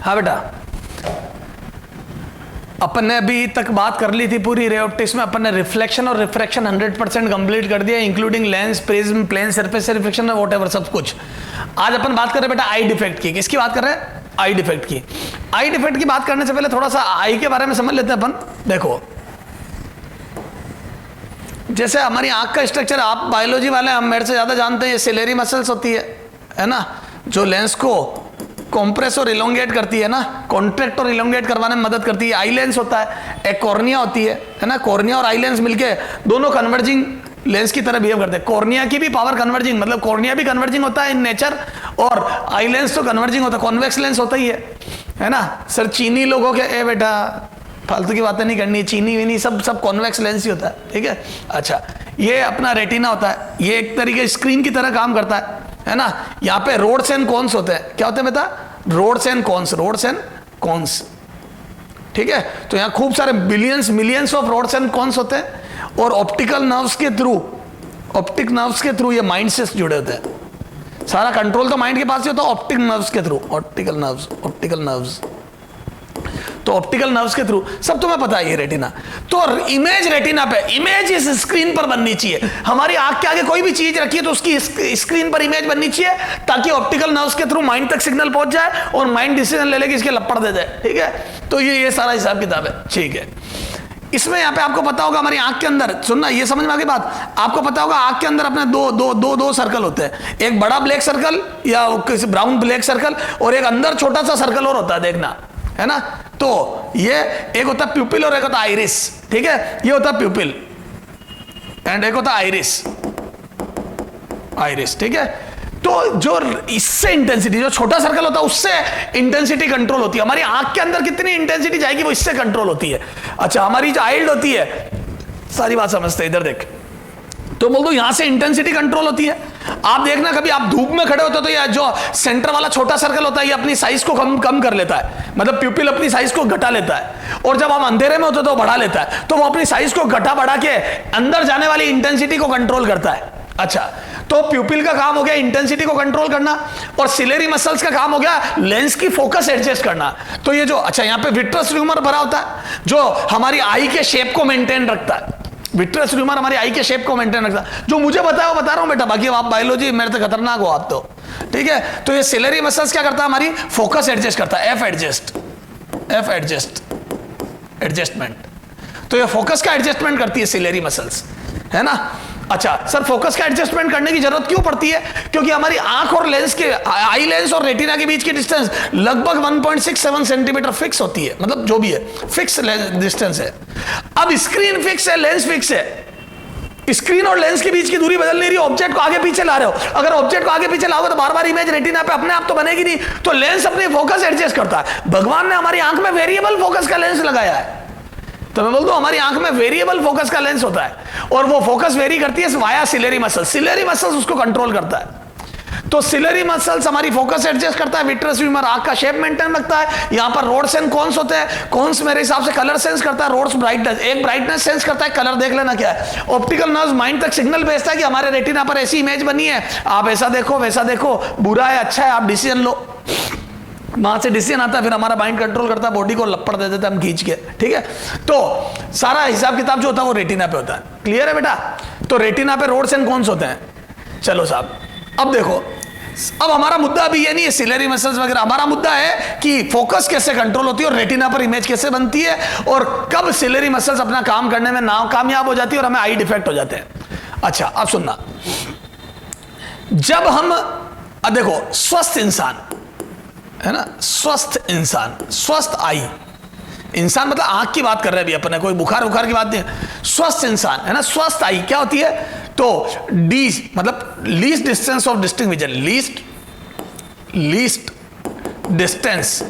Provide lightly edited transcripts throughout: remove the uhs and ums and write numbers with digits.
हाँ बेटा, अपन ने अभी तक बात कर ली थी पूरी रे ऑप्टिक्स में। अपन ने रिफ्लेक्शन और रिफ्रैक्शन 100% कंप्लीट कर दिया, including lens, prism, plane surface से रिफ्लेक्शन, व्हाटएवर सब कुछ। आज अपन बात कर रहे हैं बेटा आई डिफेक्ट की। किसकी बात कर रहे हैं? आई डिफेक्ट की। आई डिफेक्ट की बात करने से पहले थोड़ा सा आई के बारे में समझ लेते हैं अपन। देखो, जैसे हमारी आंख का स्ट्रक्चर आप बायोलॉजी वाले हम मेरे से ज्यादा जानते हैं, ये सिलेरी मसल्स होती है ना, जो लेंस को कॉम्प्रेस और इलोंगेट करती है ना, कॉन्ट्रैक्ट और इलोंगेट करवाने में मदद करती है। आई लेंस होता है, एक कॉर्निया होती है ना, कॉर्निया और आई लेंस मिलके दोनों कन्वर्जिंग लेंस की तरह बिहेव करते हैं। कॉर्निया की भी पावर कन्वर्जिंग, मतलब कॉर्निया भी कन्वर्जिंग होता है इन नेचर, और आई लेंस तो कन्वर्जिंग होता है, कॉन्वेक्स लेंस होता ही है ना। सर चीनी लोगों के, ए बेटा फालतू की बातें नहीं करनी, चीनी वीनी सब कॉन्वेक्स लेंस ही होता है, ठीक है। अच्छा, ये अपना रेटिना होता है, ये एक तरीके स्क्रीन की तरह काम करता है ना। यहाँ पे रोड्स एंड कॉन्स होते हैं। क्या होते हैं बेटा? Rods and cones, rods and cones, ठीक है। तो यहाँ खूब सारे billions millions of rods and cones होते हैं, और ऑप्टिकल नर्व्स के थ्रू, ऑप्टिक नर्व्स के थ्रू ये माइंड से जुड़े होते हैं। सारा कंट्रोल तो माइंड के पास ही होता है, ऑप्टिक नर्व्स के through, optical nerves, optical nerves. तो ऑप्टिकल नर्व्स के थ्रू सब तुम्हें पता है ये रेटिना। तो इमेज रेटिना पे, इमेज इस स्क्रीन पर बननी चाहिए। हमारी आंख के आगे कोई भी चीज रखी है तो उसकी स्क्रीन पर इमेज बननी चाहिए, ताकि ऑप्टिकल नर्व्स के थ्रू माइंड तक सिग्नल पहुंच जाए और माइंड डिसीजन ले लेके इसके लपड़ दे दे, ठीक है। तो ये सारा हिसाब किताब है, ठीक है। इसमें यहाँ पे आपको पता होगा हमारी आंख के अंदर, सुनना ये समझ में आ गई बात, आपको पता होगा आंख के अंदर अपने दो सर्कल होते हैं, एक बड़ा ब्लैक सर्कल या किसी ब्राउन ब्लैक सर्कल, और एक अंदर छोटा सा सर्कल और होता है, देखना है ना। तो ये एक होता है प्यूपिल और एक होता है आइरिस, ठीक है। ये होता है प्यूपिल एंड एक होता है आइरिस, आइरिस, ठीक है। तो जो इससे इंटेंसिटी, जो छोटा सर्कल होता है उससे इंटेंसिटी कंट्रोल होती है। हमारी आंख के अंदर कितनी इंटेंसिटी जाएगी वो इससे कंट्रोल होती है। अच्छा, हमारी जो आइल्ड होती है, सारी बात समझते हैं, इधर देख, तो बोल दो यहां से इंटेंसिटी कंट्रोल होती है। आप देखना कभी आप धूप में खड़े होते हो तो ये जो सेंटर वाला छोटा सर्कल होता है ये अपनी साइज को कम कर लेता है, मतलब प्यूपिल अपनी साइज को घटा लेता है, और जब हम अंधेरे में होते तो बढ़ा लेता है। तो वो अपनी साइज को घटा बढ़ा के अंदर जाने वाली इंटेंसिटी को कंट्रोल करता है। अच्छा, तो प्यूपिल का काम हो गया इंटेंसिटी को कंट्रोल करना, और सिलेरी मसल्स का काम हो गया लेंस की फोकस एडजस्ट करना। तो ये जो, अच्छा, यहाँ पे विट्रस र्यूमर भरा होता है जो हमारी आई के शेप को मेंटेन रखता है। विट्रस र्यूमर हमारी आई के शेप को मेंटेन रखता है। जो मुझे बताया वो बता रहा हूं बेटा, बाकी आप बायोलॉजी मेरे से खतरनाक हो आप तो, ठीक है। तो ये सिलेरी मसल्स क्या करता है? हमारी फोकस एडजस्ट करता है, एफ एडजस्ट, एडजस्टमेंट। तो ये फोकस का एडजस्टमेंट करती है सिलेरी मसल्स, है ना। अच्छा सर, फोकस का एडजस्टमेंट करने की जरूरत क्यों पड़ती है? क्योंकि हमारी आंख और लेंस के, आई लेंस और रेटिना के बीच की डिस्टेंस लगभग 1.67 सेंटीमीटर फिक्स होती है, मतलब जो भी है फिक्स डिस्टेंस है। अब स्क्रीन फिक्स है, लेंस फिक्स है, स्क्रीन और लेंस के बीच की दूरी बदल नहीं रही, ऑब्जेक्ट को आगे पीछे ला रहे हो। अगर ऑब्जेक्ट को आगे पीछे लाओगे तो बार बार इमेज रेटिना पे अपने आप तो बनेगी नहीं, तो लेंस अपनी फोकस एडजस्ट करता है। भगवान ने हमारी आंख में वेरिएबल फोकस का लेंस लगाया है, तो मैं बोल दूं हमारी आंख में वेरिएबल फोकस का लेंस होता है, और वो फोकस वेरी करती है via ciliary muscles. Ciliary muscles उसको कंट्रोल करता है। तो सिलेरी मसल्स हमारी फोकस एडजस्ट करता है, विट्रस र्यूमर आंख का शेप मेंटेन रखता है। यहां पर रोड्स एंड कॉन्स होते हैं। कॉन्स मेरे हिसाब से कलर सेंस करता है, रोड्स ब्राइटनेस, एक ब्राइटनेस सेंस करता है, कलर देख लेना क्या है। ऑप्टिकल नर्व्स माइंड तक सिग्नल भेजता है कि हमारे रेटिना पर ऐसी इमेज बनी है, आप ऐसा देखो वैसा देखो, बुरा है अच्छा है, आप डिसीजन लो। वहां से डिसीजन आता है, फिर हमारा माइंड कंट्रोल करता है, बॉडी को लपड़ दे देता है हम खींच के, ठीक है। तो सारा हिसाब किताब जो होता है वो रेटिना पे होता है। क्लियर है बेटा? तो रेटिना पे रोड्स एंड कॉन्स होते हैं। चलो साहब, अब देखो, अब हमारा मुद्दा अभी ये नहीं है सिलेरी मसल्स वगैरह, हमारा मुद्दा है कि फोकस कैसे कंट्रोल होती है और रेटिना पर इमेज कैसे बनती है, और कब सिलेरी मसल्स अपना काम करने में नाकामयाब हो जाती है और हमें आई डिफेक्ट हो जाते हैं। अच्छा, अब सुनना, जब हम, अब देखो, स्वस्थ इंसान है ना, स्वस्थ इंसान, स्वस्थ आई, इंसान मतलब आंख की बात कर रहे हैं अभी अपने, कोई बुखार बुखार की बात नहीं है। स्वस्थ इंसान है ना, स्वस्थ आई क्या होती है? तो डी मतलब least distance of distinct vision, least distance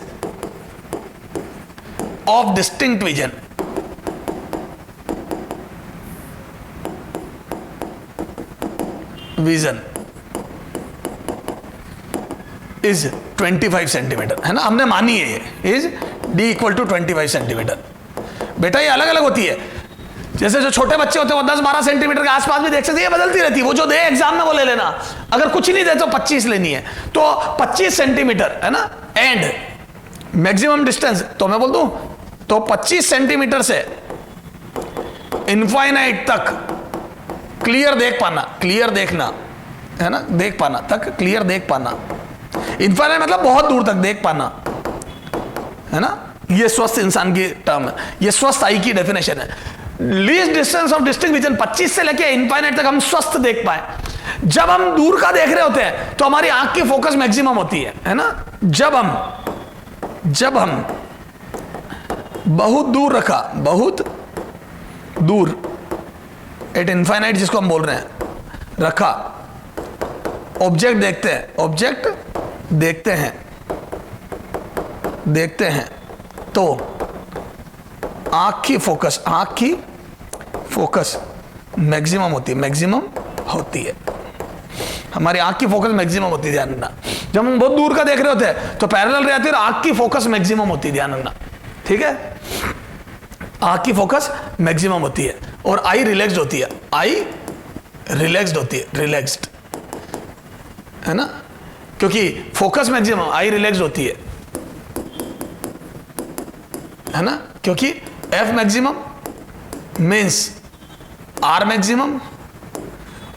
of distinct vision, vision is 25 centimetre, है ना, हमने मानी है ये, is D equal to 25 centimetre. बेटा ये अलग अलग होती है, जैसे जो छोटे बच्चे होते हैं वो 10-12 सेंटीमीटर के आसपास भी देख सकते हैं, ये बदलती रहती है, वो जो दे एग्जाम में वो ले लेना, अगर कुछ नहीं दे तो 25 लेनी है, तो 25 सेंटीमीटर है ना, एंड मैक्सिमम डिस्टेंस तो मैं बोल दूं तो 25 सेंटीमीटर से इनफाइनाइट तक क्लियर देख पाना, क्लियर देखना है ना, देख पाना तक क्लियर देख पाना, इनफाइनाइट मतलब बहुत दूर तक देख पाना है ना, ये स्वस्थ इंसान की टर्म है, ये स्वस्थ आई की डेफिनेशन है। Least distance of distinct vision 25 से लेके इनफाइनाइट तक हम स्वस्थ देख पाए। जब हम दूर का देख रहे होते हैं तो हमारी आंख की फोकस मैक्सिमम होती है ना। जब हम बहुत दूर रखा, बहुत दूर एट इनफाइनाइट जिसको हम बोल रहे हैं रखा, ऑब्जेक्ट देखते हैं, ऑब्जेक्ट देखते हैं तो आंख की फोकस मैक्सिमम होती है, हमारी आंख की फोकस मैक्सिमम होती है, ध्यान रखना। जब हम बहुत दूर का देख रहे होते हैं तो पैरेलल रहती है और आंख की फोकस मैक्सिमम होती है, ध्यान रखना, ठीक है। आंख की फोकस मैक्सिमम होती है और आई रिलैक्स्ड होती है, रिलैक्स्ड है ना, क्योंकि फोकस मैक्सिमम, आई रिलैक्स्ड होती है ना, क्योंकि F maximum means R maximum,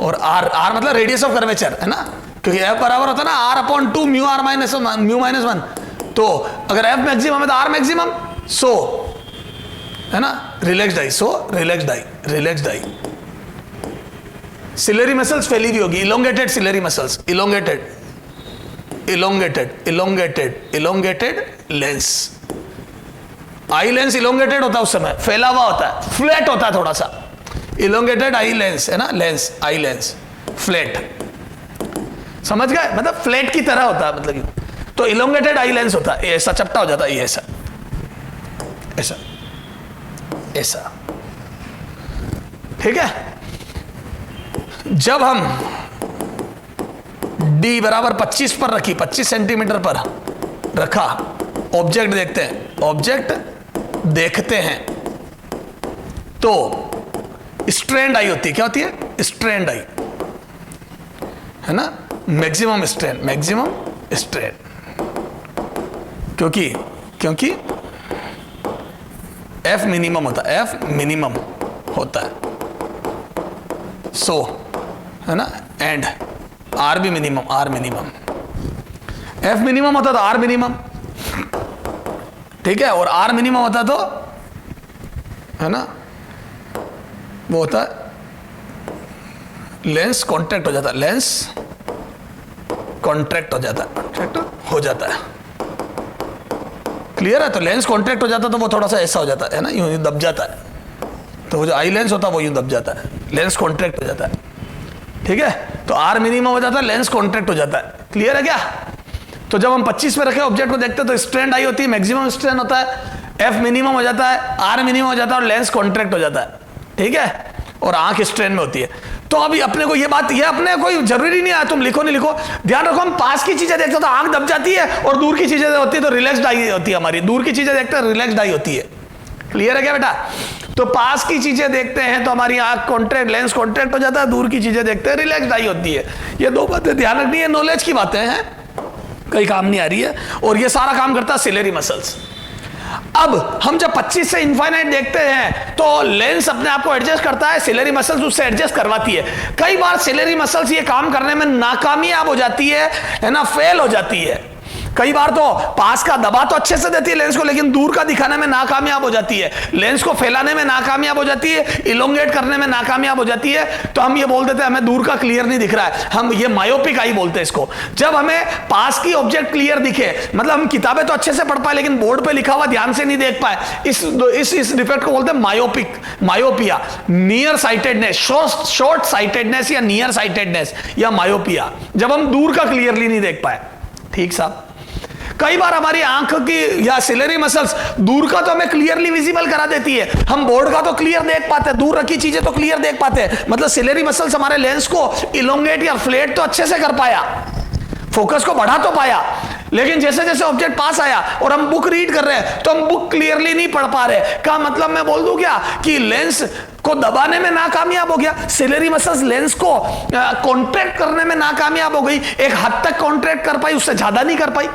और आर मतलब रेडियस ऑफ कर्वेचर है ना, क्योंकि एफ बराबर होता है ना R upon 2 mu R minus 1। तो अगर एफ मैक्सिमम है तो आर मैक्सिमम, सो है ना relaxed eye, so relaxed eye. Ciliary muscles फैली हुई होगी, elongated ciliary muscles, elongated lens, eye lens elongated होता है उस समय, फैला हुआ होता है, फ्लैट होता है थोड़ा सा, इलोंगेटेड आई लेंस है ना, आई लेंस फ्लैट, समझ गए, मतलब फ्लैट की तरह होता है, मतलब तो इलोंगेटेड आई लेंस होता है, ऐसा चपटा हो जाता है, ये ऐसा, ठीक है। जब हम d बराबर 25 पर रखी, 25 सेंटीमीटर पर रखा, ऑब्जेक्ट देखते हैं तो स्ट्रेंड आई होती है, क्या होती है, स्ट्रेंड आई है ना, मैक्सिमम स्ट्रेंड, क्योंकि एफ मिनिमम होता है, सो है ना, एंड आर भी मिनिमम, एफ मिनिमम होता तो आर मिनिमम, ठीक है, और आर मिनिमम होता तो है ना वो होता है लेंस कॉन्ट्रैक्ट हो जाता है, क्लियर है। तो लेंस कॉन्ट्रैक्ट हो जाता तो वो थोड़ा सा ऐसा हो जाता है ना, यूं दब जाता है, तो वो जो आई लेंस होता है वो यूं दब जाता है, लेंस कॉन्ट्रैक्ट हो जाता है, ठीक है। तो आर मिनिमम हो जाता है, लेंस कॉन्ट्रैक्ट हो जाता है, क्लियर है क्या। तो जब हम 25 में रखे ऑब्जेक्ट को देखते हैं तो स्ट्रेंड आई होती है, मैक्सिमम स्ट्रेंड होता है, एफ मिनिमम हो जाता है, आर मिनिमम हो जाता है और लेंस कॉन्ट्रैक्ट हो जाता है, ठीक है, और आंख स्ट्रेन में होती है। तो अभी अपने को ये बात, ये अपने कोई जरूरी नहीं है तुम लिखो नहीं लिखो, ध्यान रखो, हम पास की चीजें देखते हो तो आंख दब जाती है, और दूर की चीजें होती है तो रिलैक्स्ड आई होती है, हमारी दूर की चीजें देखते हैं रिलैक्स्ड आई होती है, क्लियर है क्या बेटा। तो पास की चीजें देखते हैं तो हमारी आंख कॉन्ट्रैक्ट, लेंस कॉन्ट्रैक्ट हो जाता है, दूर की चीजें देखते हैं रिलैक्स्ड आई होती है। ये दो बातें ध्यान रखनी है, नॉलेज की बातें हैं, कहीं काम नहीं आ रही है, और ये सारा काम करता है सिलेरी मसल्स। अब हम जब 25 से इनफाइनाइट देखते हैं तो लेंस अपने आप को एडजस्ट करता है, सिलेरी मसल्स उससे एडजस्ट करवाती है। कई बार सिलेरी मसल्स ये काम करने में नाकामयाब हो जाती है ना, फेल हो जाती है। कई बार तो पास का दबा तो अच्छे से देती है लेंस को, लेकिन दूर का दिखाने में नाकामयाब हो जाती है, लेंस को फैलाने में नाकामयाब हो जाती है, इलोंगेट करने में नाकामयाब हो जाती है। तो हम ये बोल देते हैं हमें दूर का क्लियर नहीं दिख रहा है, हम ये मायोपिक आई बोलते हैं इसको। जब हमें पास की ऑब्जेक्ट क्लियर दिखे, मतलब हम किताबें तो अच्छे से पढ़ पाए लेकिन बोर्ड पे लिखा हुआ ध्यान से नहीं देख पाए, इस डिफेक्ट को बोलते हैं myopia, near sightedness, short sightedness या नियर साइटेडनेस या मायोपिया, जब हम दूर का क्लियरली नहीं देख पाए, ठीक साहब। कई बार हमारी आंख की या सिलेरी मसल्स दूर का तो हमें क्लियरली विजिबल करा देती है, हम बोर्ड का तो क्लियर देख पाते हैं, दूर रखी चीजें तो क्लियर देख पाते हैं, मतलब सिलेरी मसल्स हमारे लेंस को इलोंगेट या फ्लेट तो अच्छे से कर पाया, फोकस को बढ़ा तो पाया, लेकिन जैसे जैसे ऑब्जेक्ट पास आया और हम बुक रीड कर रहे हैं तो हम बुक क्लियरली नहीं पढ़ पा रहे। का मतलब मैं बोल दूं क्या कि लेंस को दबाने में नाकामयाब हो गया, सिलेरी मसल्स लेंस को कॉन्ट्रैक्ट करने में नाकामयाब हो गई, एक हद तक कॉन्ट्रैक्ट कर पाई, उससे ज्यादा नहीं कर पाई।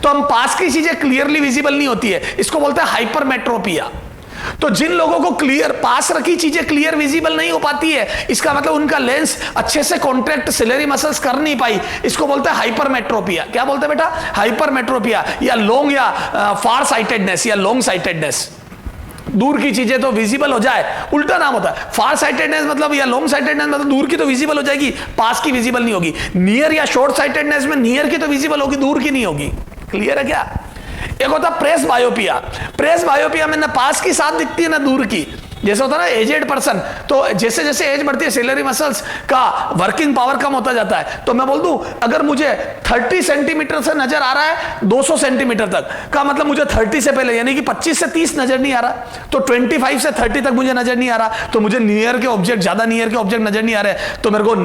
तो हम पास की चीजें क्लियरली विजिबल नहीं होती है, इसको बोलते हैं हाइपरमेट्रोपिया। तो जिन लोगों को क्लियर पास रखी चीजें क्लियर विजिबल नहीं हो पाती है, इसका मतलब उनका लेंस अच्छे से कॉन्ट्रैक्ट सिलेरी मसल्स कर नहीं पाई, इसको बोलते हैं हाइपरमेट्रोपिया। क्या बोलते हैं बेटा? हाइपरमेट्रोपिया, या लॉन्ग या फार साइटेडनेस या लॉन्ग साइटेडनेस। दूर की चीजें तो विजिबल हो जाए, उल्टा नाम होता है। फार साइटेडनेस मतलब या लॉन्ग साइटेडनेस मतलब दूर की तो विजिबल हो जाएगी, पास की विजिबल नहीं होगी। नियर या शॉर्ट साइटेडनेस में नियर की तो विजिबल होगी, दूर की नहीं होगी। क्लियर है क्या? एक होता है प्रेस बायोपिया। प्रेस बायोपिया में ना पास की साथ दिखती है ना दूर की। जैसे होता है ना एजेड पर्सन, तो जैसे जैसे एज बढ़ती है सिलेरी मसल्स का वर्किंग पावर कम होता जाता है। तो मैं बोल दूं अगर मुझे 30 सेंटीमीटर से नजर आ रहा है 200 सेंटीमीटर तक का मतलब मुझे 30 से पहले यानी कि 25 से 30 नजर नहीं आ रहा, तो 25 से 30 तक मुझे नजर नहीं आ रहा, तो मुझे नियर के ऑब्जेक्ट, ज्यादा नियर के ऑब्जेक्ट नजर नहीं आ रहे, तो मेरे को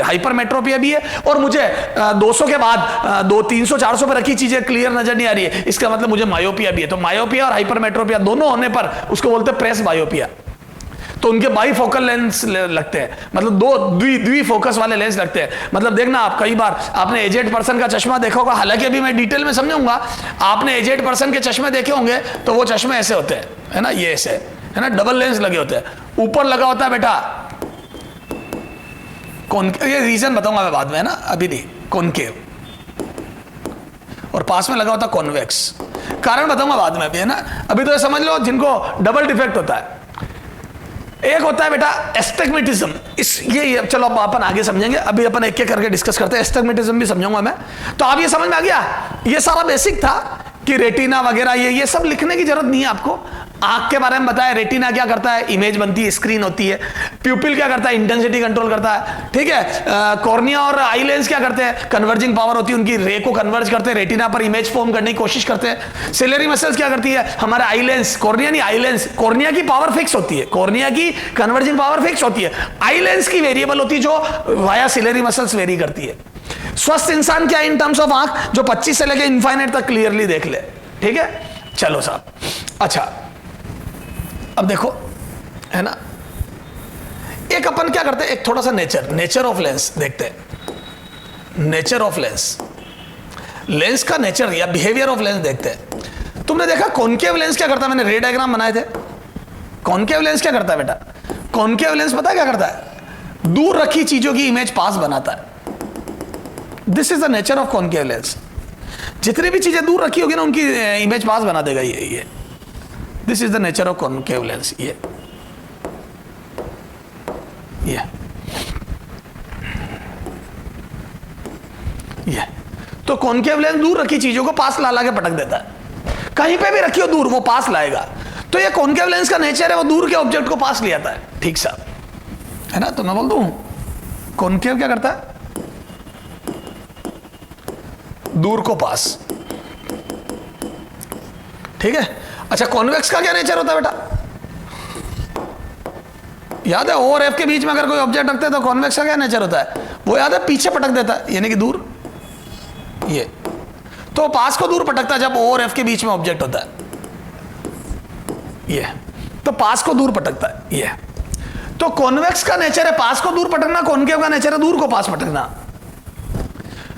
हाइपरमेट्रोपिया भी है। और मुझे 200 के बाद 300 400 पर रखी चीजें क्लियर नजर नहीं आ रही है, इसका मतलब मुझे मायोपिया भी है। तो मायोपिया और हाइपरमेट्रोपिया दोनों होने पर उसको बोलते हैं प्रेस बायोपिया। तो उनके बाईफोकल लेंस लगते हैं, मतलब दो द्विफोकस वाले लेंस लगते हैं। मतलब देखना आप, कई बार आपने एजेड पर्सन का चश्मा देखा होगा, हालांकि अभी मैं डिटेल में समझाऊंगा। आपने एजेड पर्सन के चश्मे देखे होंगे तो वो चश्मे ऐसे होते हैं, है ना, ये ऐसे है ना, डबल लेंस लगे होते हैं। ऊपर लगा होता है बेटा ये रीजन बताऊंगा मैं बाद में, है ना, अभी नहीं, कॉनकेव, और पास में लगा होता कॉन्वेक्स, कारण बताऊंगा बाद में भी, है ना। अभी तो ये समझ लो जिनको डबल डिफेक्ट होता है। एक होता है बेटा एस्टिग्मेटिज्म, ये चलो अपन आगे समझेंगे, अभी अपन एक एक करके डिस्कस करते हैं। एस्टिग्मेटिज्म भी समझाऊंगा मैं। तो आप ये समझ में आ गया, ये सारा बेसिक था कि रेटिना वगैरह ये सब लिखने की जरूरत नहीं है आपको। आंख के बारे में बताया, रेटिना क्या करता है, इमेज बनती है, स्क्रीन होती है। प्यूपिल क्या करता है, इंटेंसिटी कंट्रोल करता है, ठीक है। कॉर्निया और आई लेंस क्या करते हैं, कन्वर्जिंग पावर होती है उनकी, रे को कन्वर्ज करते हैं, रेटिना पर इमेज फॉर्म करने की कोशिश करते हैं। सिलेरी मसल्स क्या करती है, हमारे आई लेंस, कॉर्निया नहीं आई लेंस, कॉर्निया की पावर फिक्स होती है, कॉर्निया की कन्वर्जिंग पावर फिक्स होती है, आई लेंस की वेरिएबल होती है जो वाया सिलेरी मसल्स वेरी करती है। स्वस्थ इंसान क्या इन टर्म्स ऑफ आंख, जो 25 से लेकर इनफाइनाइट तक क्लियरली देख ले, ठीक है। चलो साहब, अच्छा अब देखो, है ना, एक अपन क्या करते हैं, एक थोड़ा सा नेचर ऑफ लेंस देखते हैं। नेचर ऑफ लेंस, लेंस का नेचर या बिहेवियर ऑफ लेंस देखते हैं। तुमने देखा कॉनकेव लेंस क्या करता है, मैंने रे डायग्राम बनाए थे। कॉनकेव लेंस क्या करता है बेटा, कॉनकेव लेंस पता है क्या करता है, दूर रखी चीजों की इमेज पास बनाता है। This is the nature of concave lens. जितनी भी चीजें दूर रखी होगी ना उनकी इमेज पास बना देगा ये। This is the nature of concave lens. ये तो कॉनकेव लेंस दूर रखी चीजों को पास ला के पटक देता है, कहीं पे भी रखी हो दूर वो पास लाएगा। तो ये कॉनकेव लेंस का नेचर है, वो दूर के ऑब्जेक्ट को पास ले आता है, ठीक सा, है ना। तो मैं बोल दूं कॉनकेव क्या करता है, दूर को पास, ठीक है। अच्छा कॉन्वेक्स का क्या नेचर होता है बेटा, याद है ओ और एफ के बीच में अगर कोई ऑब्जेक्ट रखते हैं तो कॉन्वेक्स का क्या नेचर होता है, वो याद है पीछे पटक देता है, यानी कि दूर। ये तो पास को दूर पटकता है जब ओ और एफ के बीच में ऑब्जेक्ट होता है, ये तो पास को दूर पटकता है। ये तो कॉन्वेक्स का नेचर है पास को दूर पटकना, कॉनकेव का नेचर है दूर को पास पटकना।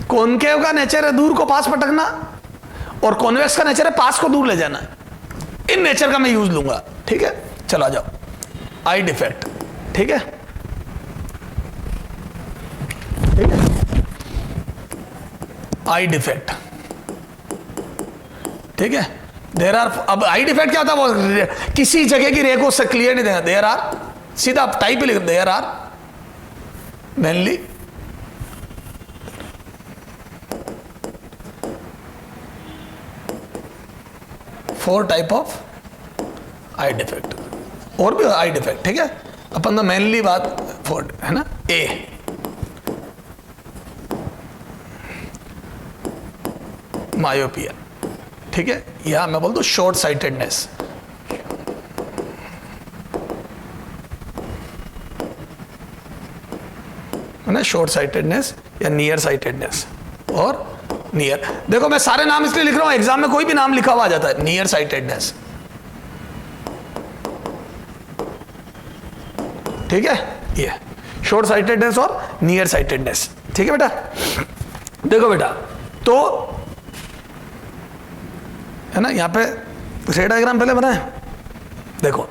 कॉनकेव का नेचर है दूर को पास पटकना और कॉन्वेक्स का नेचर है पास को दूर ले जाना। इन नेचर का मैं यूज लूंगा, ठीक है। चलो आ जाओ, आई डिफेक्ट, ठीक है, ठीक है, आई डिफेक्ट, ठीक है। देयर आर, अब आई डिफेक्ट क्या होता है, वो किसी जगह की रे को उससे क्लियर नहीं देना। देयर आर, सीधा टाइप ही लिख, there are mainly four type of eye defect, और भी आई डिफेक्ट, ठीक है। अपन तो मेनली बात फोर, है ना। ए मायोपिया, ठीक है, या मैं बोल दूं शॉर्ट साइटेडनेस, है ना, शॉर्ट साइटेडनेस या नियर साइटेडनेस। और नियर, देखो मैं सारे नाम इसलिए लिख रहा हूं, एग्जाम में कोई भी नाम लिखा हुआ आ जाता है, नियर साइटेडनेस, ठीक है। ये शॉर्ट साइटेडनेस और नियर साइटेडनेस, ठीक है बेटा। देखो बेटा, तो है ना। यहाँ पे रे डायग्राम पहले बनाए, देखो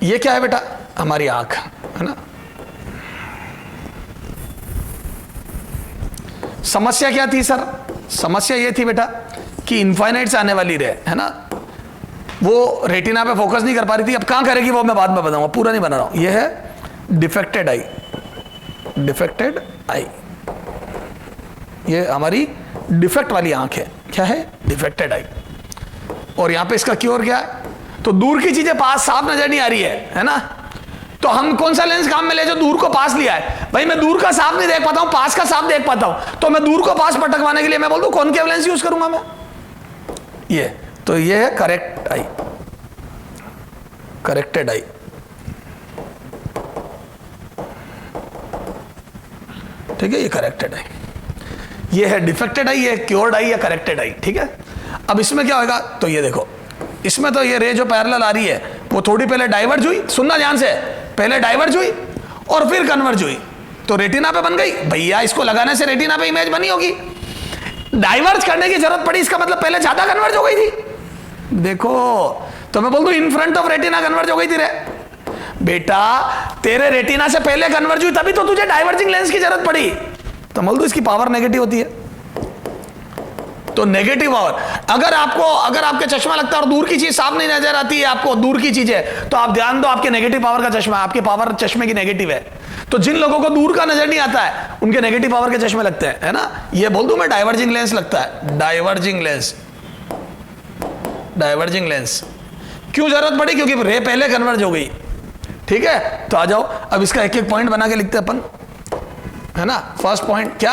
ये क्या है बेटा, हमारी आंख है ना। समस्या क्या थी सर, समस्या ये थी बेटा कि इनफाइनाइट से आने वाली रे है ना, वो रेटिना पे फोकस नहीं कर पा रही थी। अब कहां करेगी वो मैं बाद में बताऊंगा, पूरा नहीं बना रहा हूं। ये है डिफेक्टेड आई, डिफेक्टेड आई, ये हमारी डिफेक्ट वाली आंख है। क्या है, डिफेक्टेड आई। और यहां पे इसका क्योर क्या है, तो दूर की चीजें पास साफ नजर नहीं आ रही है ना, तो हम कौन सा लेंस काम में ले जो दूर को पास लिया है। भाई मैं दूर का साफ नहीं देख पाता हूं, पास का साफ देख पाता हूं, तो मैं दूर को पास पटकवाने के लिए मैं बोल दूं कॉनकेव लेंस यूज करूंगा मैं। ये तो ये है करेक्ट आई, करेक्टेड आई। ठीक है, ये करेक्टेड आई, ये है डिफेक्टेड आई, ये क्योर्ड आई या करेक्टेड आई। ठीक है, अब इसमें क्या होगा, तो ये देखो इसमें तो ये रे जो पैरेलल आ रही है वो थोड़ी पहले डाइवर्ज हुई, सुनना ध्यान से, पहले डाइवर्ज हुई और फिर कन्वर्ज हुई, तो रेटिना पे बन गई। भैया इसको लगाने से रेटिना पे इमेज बनी होगी, डाइवर्ज करने की जरूरत पड़ी, इसका मतलब पहले ज्यादा कन्वर्ज हो गई थी। देखो तो मैं बोल दूं in front of retina converge हो गई थी रे बेटा, तेरे रेटिना से पहले कन्वर्ज हुई तभी तो तुझे डाइवर्जिंग लेंस की जरूरत पड़ी। तो बोल दूं इसकी पावर नेगेटिव होती है, तो नेगेटिव पावर। अगर आपके चश्मा लगता है और दूर की चीज साफ नहीं नजर आती है आपको, दूर की चीज है, तो आप ध्यान दो आपके नेगेटिव पावर का चश्मा, आपके पावर चश्मे की नेगेटिव है। तो जिन लोगों को दूर का नजर नहीं आता है उनके नेगेटिव पावर के चश्मे लगते हैं, है ना। ये बोल दूं मैं डाइवर्जिंग लेंस लगता है, डाइवर्जिंग लेंस, डाइवर्जिंग लेंस। क्यों जरूरत पड़ी, क्योंकि रे पहले कन्वर्ज हो गई। ठीक है, तो आ जाओ अब इसका एक एक पॉइंट बना के लिखते हैं अपन, है ना। फर्स्ट पॉइंट क्या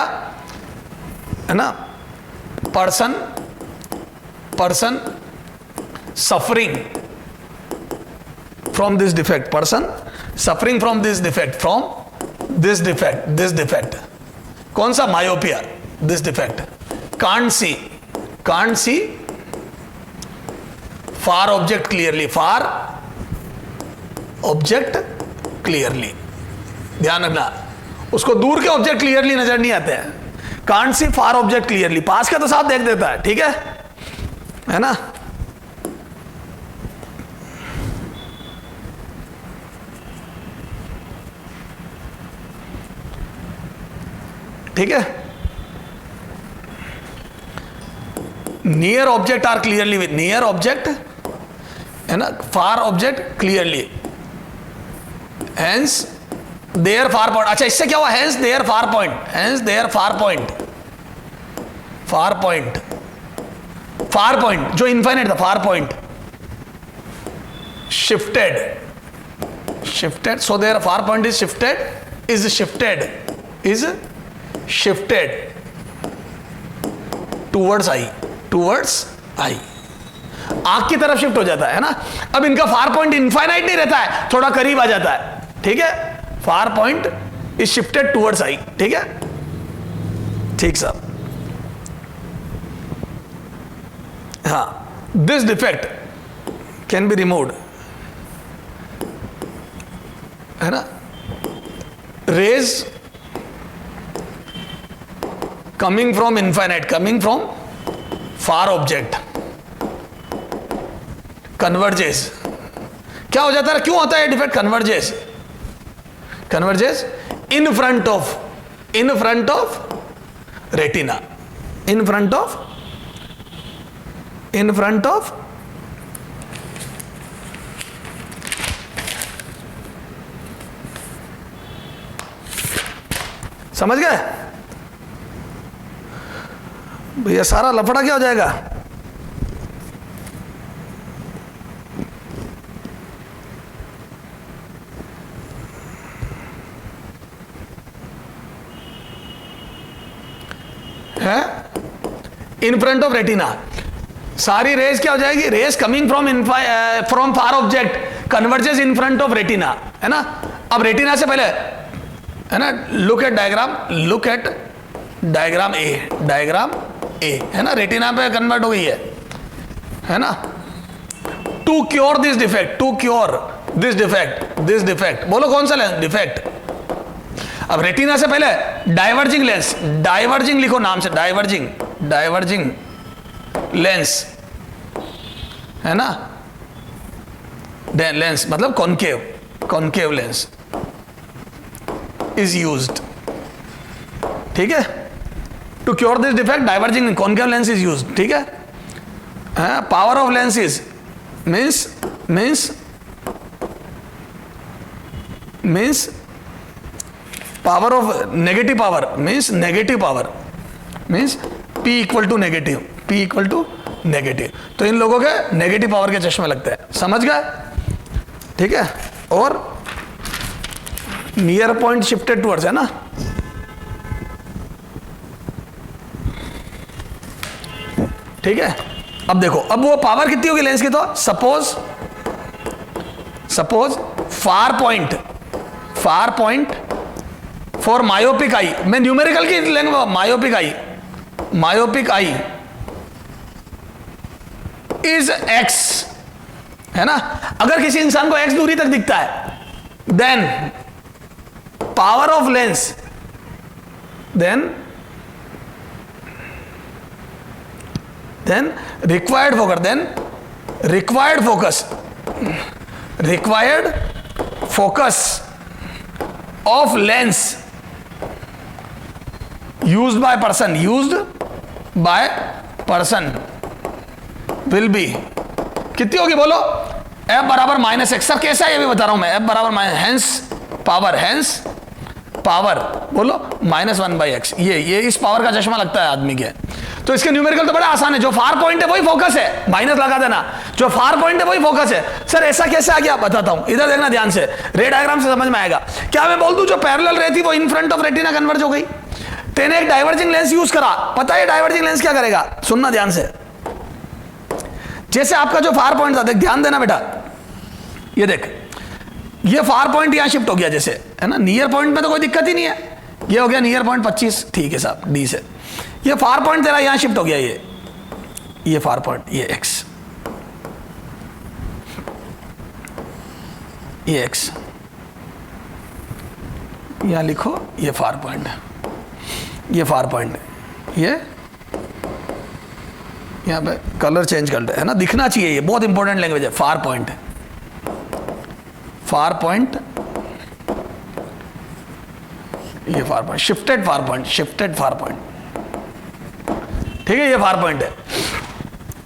है ना, person suffering from this defect, person suffering from this defect, this defect कौन सा, myopia, this defect, can't see far object clearly, ध्यान रखना, उसको दूर के ऑब्जेक्ट क्लियरली नजर नहीं आते हैं। Can't see far object clearly, पास का तो साफ देख देता है। ठीक है ना। ठीक है, near object are clearly with, near object है ना, far object clearly, hence their far point. अच्छा इससे क्या हुआ, hence their far point, hence their far point, far point जो इनफाइनाइट था, far point shifted, so their far point is shifted towards eye, आंख की तरफ शिफ्ट हो जाता है ना। अब इनका फार पॉइंट इनफाइनाइट नहीं रहता है, थोड़ा करीब आ जाता है। ठीक है, फार पॉइंट इज शिफ्टेड टूवर्ड्स आई। ठीक है, ठीक सर। हाँ, this defect can be removed, है ना। Rays coming from infinite, coming from far object converges, क्या हो जाता है, क्यों होता है defect, converges in front of retina, in front of समझ गए भैया, सारा लफड़ा क्या हो जाएगा। है इन फ्रंट ऑफ रेटिना, सारी रेज क्या हो जाएगी, rays coming from far object converges in front of retina, है ना। अब रेटिना से पहले है ना, लुक एट डायग्राम ए, है ना, रेटिना पे कन्वर्ट हो गई है ना। टू क्योर दिस डिफेक्ट, बोलो कौन सा लेंस, डिफेक्ट। अब रेटिना से पहले डाइवर्जिंग लेंस, डाइवर्जिंग लिखो नाम से, डाइवर्जिंग लेंस, है ना, लेंस मतलब कॉनकेव लेंस इज यूज्ड, ठीक है, to cure this defect diverging concave lens is used, ठीक है। Power of lens is means power of negative power means P equal to negative, तो इन लोगों के नेगेटिव पावर के चश्मे लगते हैं, समझ गए, ठीक है। और नियर पॉइंट शिफ्टेड टुवर्ड्स, है ना, ठीक है। अब देखो, अब वो पावर कितनी होगी लेंस की, तो suppose far point for myopic eye, मैं न्यूमेरिकल की लेंगे, मायोपिक आई इज x, है ना। अगर किसी इंसान को x दूरी तक दिखता है, then power of lens, then required focus of lens used by person will be कितनी होगी बोलो, F बराबर -x। सर कैसा है ये भी बता रहा हूं मैं, F बराबर हेंस पावर बोलो -1/x, ये इस पावर का चश्मा लगता है आदमी के। तो इसके न्यूमेरिकल तो बड़ा आसान है, जो फार पॉइंट है वही फोकस है, माइनस लगा देना, जो फार पॉइंट है वही फोकस है। सर ऐसा कैसे आ गया, बताता हूं, इधर देखना ध्यान से, रे डायग्राम से समझ में आएगा। क्या मैं बोल दूं जो पैरेलल रे थी वो in front of retina converge हो गई, तेने एक डाइवर्जिंग लेंस यूज करा, पता है डाइवर्जिंग लेंस क्या करेगा, सुनना ध्यान से। जैसे आपका जो फार पॉइंट था, देख ध्यान देना बेटा, ये देख, ये फार पॉइंट यहां शिफ्ट हो गया जैसे, है ना, नियर पॉइंट में तो कोई दिक्कत ही नहीं है, ये हो गया नियर पॉइंट 25, ठीक है साहब, डी से। ये फार पॉइंट तेरा यहां शिफ्ट हो गया, ये फार पॉइंट, ये x, यहां लिखो, ये फार पॉइंट, ये यहां पे कलर चेंज कर दे, है ना, दिखना चाहिए, ये बहुत इंपॉर्टेंट लैंग्वेज है, फार पॉइंट, ये फार पॉइंट, शिफ्टेड फार पॉइंट, ठीक है, ये फार पॉइंट है।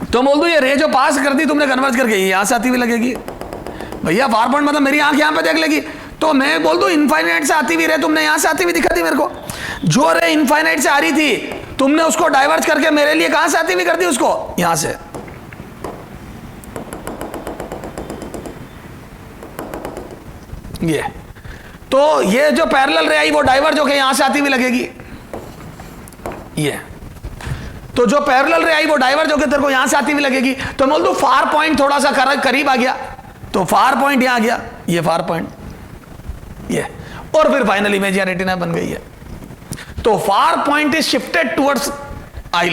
तो बोल दो ये रे जो पास कर दी तुमने कन्वर्ज करके, ये यहां से आती हुई लगेगी, भैया फार पॉइंट मतलब मेरी आंख यहां पे देख लेगी, तो मैं बोल दूं इनफाइनाइट से आती हुई रे तुमने यहां से आती हुई दिखा दी मेरे को, जो रे इनफाइनाइट से आ रही थी तुमने उसको डाइवर्ज करके मेरे लिए कहां से आती हुई कर दी, उसको यहां से, ये तो ये जो पैरेलल रे आई वो डाइवर्ज होके यहां से आती हुई लगेगी, ये तो जो पैरेलल रे आई वो डाइवर्ज होके तेरे को यहां से आती हुई लगेगी। तो बोल दो फार पॉइंट थोड़ा सा करीब आ गया, तो फार पॉइंट यहां आ गया, ये फार पॉइंट, ये, और फिर फाइनल इमेज यहां रेटिना बन गई है। तो फार point is shifted towards eye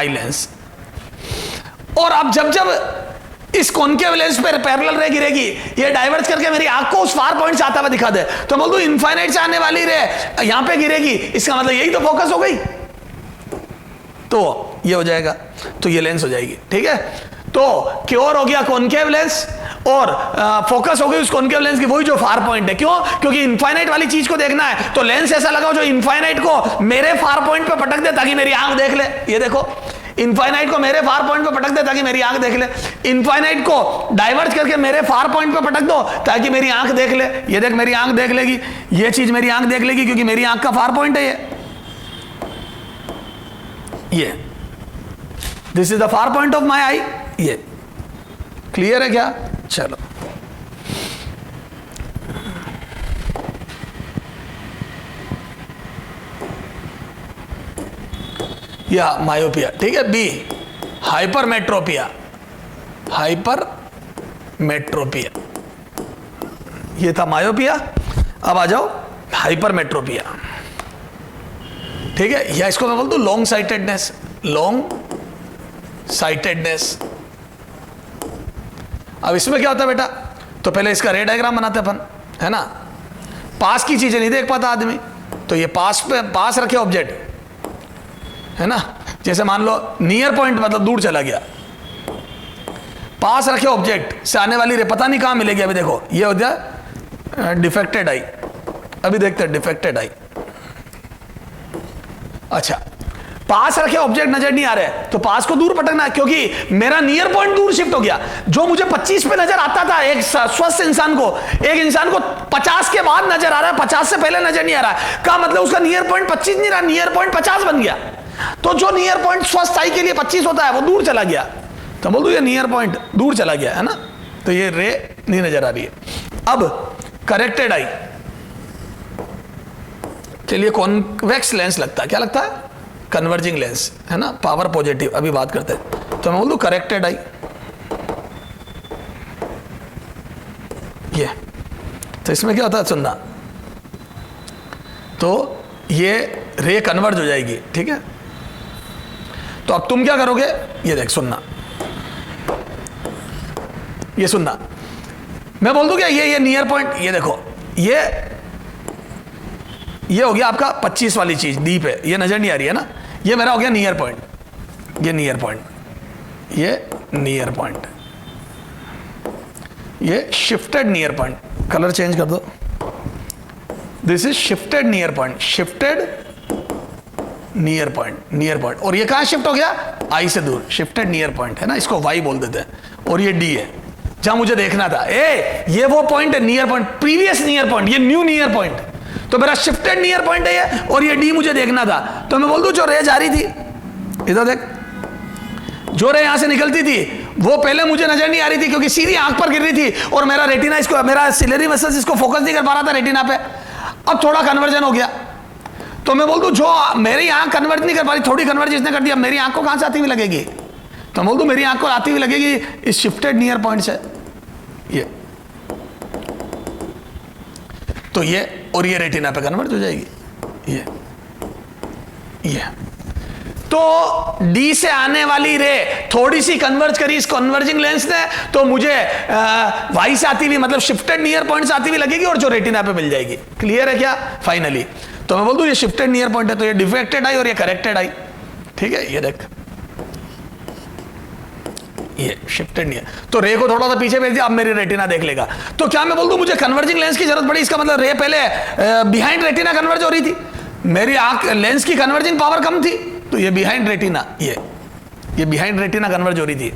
lens, और अब जब इस कॉनकेव लेंस पर पैरेलल रे गिरेगी, ये डाइवर्ज करके मेरी आंख को उस फार पॉइंट से आता हुआ दिखा दे, तो बोल दूं इनफाइनाइट से आने वाली रे यहां पे गिरेगी, इसका मतलब यही तो फोकस हो गई, तो ये हो जाएगा, तो ये लेंस हो जाएगी, ठीक है। तो क्योर हो गया कॉनकेव लेंस, और फोकस हो गई उस कॉनकेव लेंस की, वही जो फार पॉइंट है। क्यों? क्योंकि इनफाइनाइट वाली चीज को देखना है, तो लेंस ऐसा लगाओ जो इनफाइनाइट को मेरे फार पॉइंट पे पटक दे ताकि मेरी आंख देख ले, ये देखो, इनफाइनाइट को मेरे फार पॉइंट पे पटक दे ताकि मेरी आंख देख ले, इनफाइनाइट को डाइवर्ज करके मेरे फार पॉइंट पे पटक दो ताकि मेरी आंख देख ले, ये देख मेरी आंख देख लेगी, ये चीज मेरी आंख देख लेगी क्योंकि मेरी आंख का फार पॉइंट है ये, this is the far point of my eye, ये क्लियर है क्या? चलो, या मायोपिया, ठीक है। बी हाइपरमेट्रोपिया, ये था मायोपिया। अब आ जाओ हाइपरमेट्रोपिया, ठीक है, या इसको मैं बोल दूं लॉन्ग साइटेडनेस। अब इसमें क्या होता है बेटा, तो पहले इसका रे डायग्राम बनाते अपन, है ना, पास की चीजें नहीं देख पाता आदमी, तो ये पास रखे ऑब्जेक्ट, है ना। जैसे मान लो नियर पॉइंट मतलब दूर चला गया, पास रखे ऑब्जेक्ट से आने वाली रे पता नहीं कहां मिलेगी। अभी देखो ये हो गया डिफेक्टेड आई। अभी देखते हैं डिफेक्टेड आई। अच्छा, पास रखे ऑब्जेक्ट नजर नहीं आ रहे तो पास को दूर पटकना है, क्योंकि मेरा नियर पॉइंट दूर शिफ्ट हो गया। जो मुझे 25 पे नजर आता था एक स्वस्थ इंसान को, एक इंसान को 50 के बाद नजर आ रहा है, 50 से पहले नजर नहीं आ रहा है। का मतलब उसका नियर पॉइंट 25 नहीं रहा, नियर पॉइंट 50 बन गया। तो जो नियर पॉइंट स्वस्थ आई के लिए 25 होता है वो दूर चला गया, तो बोल दो ये नियर पॉइंट दूर चला गया है ना, तो ये रे नहीं नजर आ रही है। अब करेक्टेड आई के लिए कॉन्वेक्स लेंस लगता है, क्या लगता है? कन्वर्जिंग लेंस, है ना, पावर पॉजिटिव। अभी बात करते हैं, तो मैं बोल दूं करेक्टेड आई, ये तो इसमें क्या होता है सुनना, तो ये रे कन्वर्ज हो जाएगी, ठीक है। तो अब तुम क्या करोगे, ये देख सुनना, ये सुनना, मैं बोल दूं क्या ये नियर पॉइंट, ये देखो ये हो गया आपका 25 वाली चीज डी पे, ये नजर नहीं आ रही है ना, ये मेरा हो गया नियर पॉइंट, ये नियर पॉइंट, ये नियर पॉइंट, ये shifted near point. Colour change कर दो, this is shifted near point, shifted near point, near point. और ये कहां शिफ्ट हो गया? आई से दूर, शिफ्टेड नियर पॉइंट, है ना, इसको वाई बोल देते हैं। और ये डी है जहां मुझे देखना था, ये वो पॉइंट है near point, previous near point, ये न्यू नियर पॉइंट, तो मेरा शिफ्टेड नियर पॉइंट है ये, और ये डी मुझे देखना था। तो मैं बोल दूं जो रे जा रही थी, इधर देख, जो रे यहां से निकलती थी वो पहले मुझे नजर नहीं आ रही थी क्योंकि सीधी आंख पर गिर रही थी और मेरा रेटिना इसको, मेरा सिलेरी मसल्स इसको फोकस नहीं कर पा रहा था रेटिना पे। अब थोड़ा कन्वर्जन हो गया, तो मैं बोल दूं जो मेरी आंख कन्वर्ट नहीं कर पा रही, थोड़ी कन्वर्ज इसने कर दिया, मेरी आंख को कहां से आती हुई लगेगी? तो बोल दूं मेरी आंख को आती हुई लगेगी इस शिफ्टेड नियर पॉइंट से, ये, तो ये, और ये रेटिना पे कन्वर्ट हो जाएगी, ये। तो डी से आने वाली रे थोड़ी सी कन्वर्ज करी इस कन्वर्जिंग लेंस ने, तो मुझे वाई से आती हुई मतलब शिफ्टेड नियर पॉइंट से आती हुई लगेगी और जो रेटिना पे मिल जाएगी। क्लियर है क्या? फाइनली तो मैं बोल दूं ये शिफ्टेड नियर पॉइंट है, तो ये डिफेक्टेड आई और ये करेक्टेड आई, ठीक है। ये देख, ये शिफ्टेड नियर, तो रे को थोड़ा सा पीछे भेज दिया, अब मेरी रेटिना देख लेगा। तो क्या मैं बोल दूं मुझे कन्वर्जिंग लेंस की जरूरत पड़ी? इसका मतलब रे पहले बिहाइंड रेटिना कन्वर्ज हो रही थी, मेरी आंख लेंस की कन्वर्जिंग पावर कम थी, तो ये बिहाइंड रेटिना, ये बिहाइंड रेटिना कन्वर्ज हो रही थी,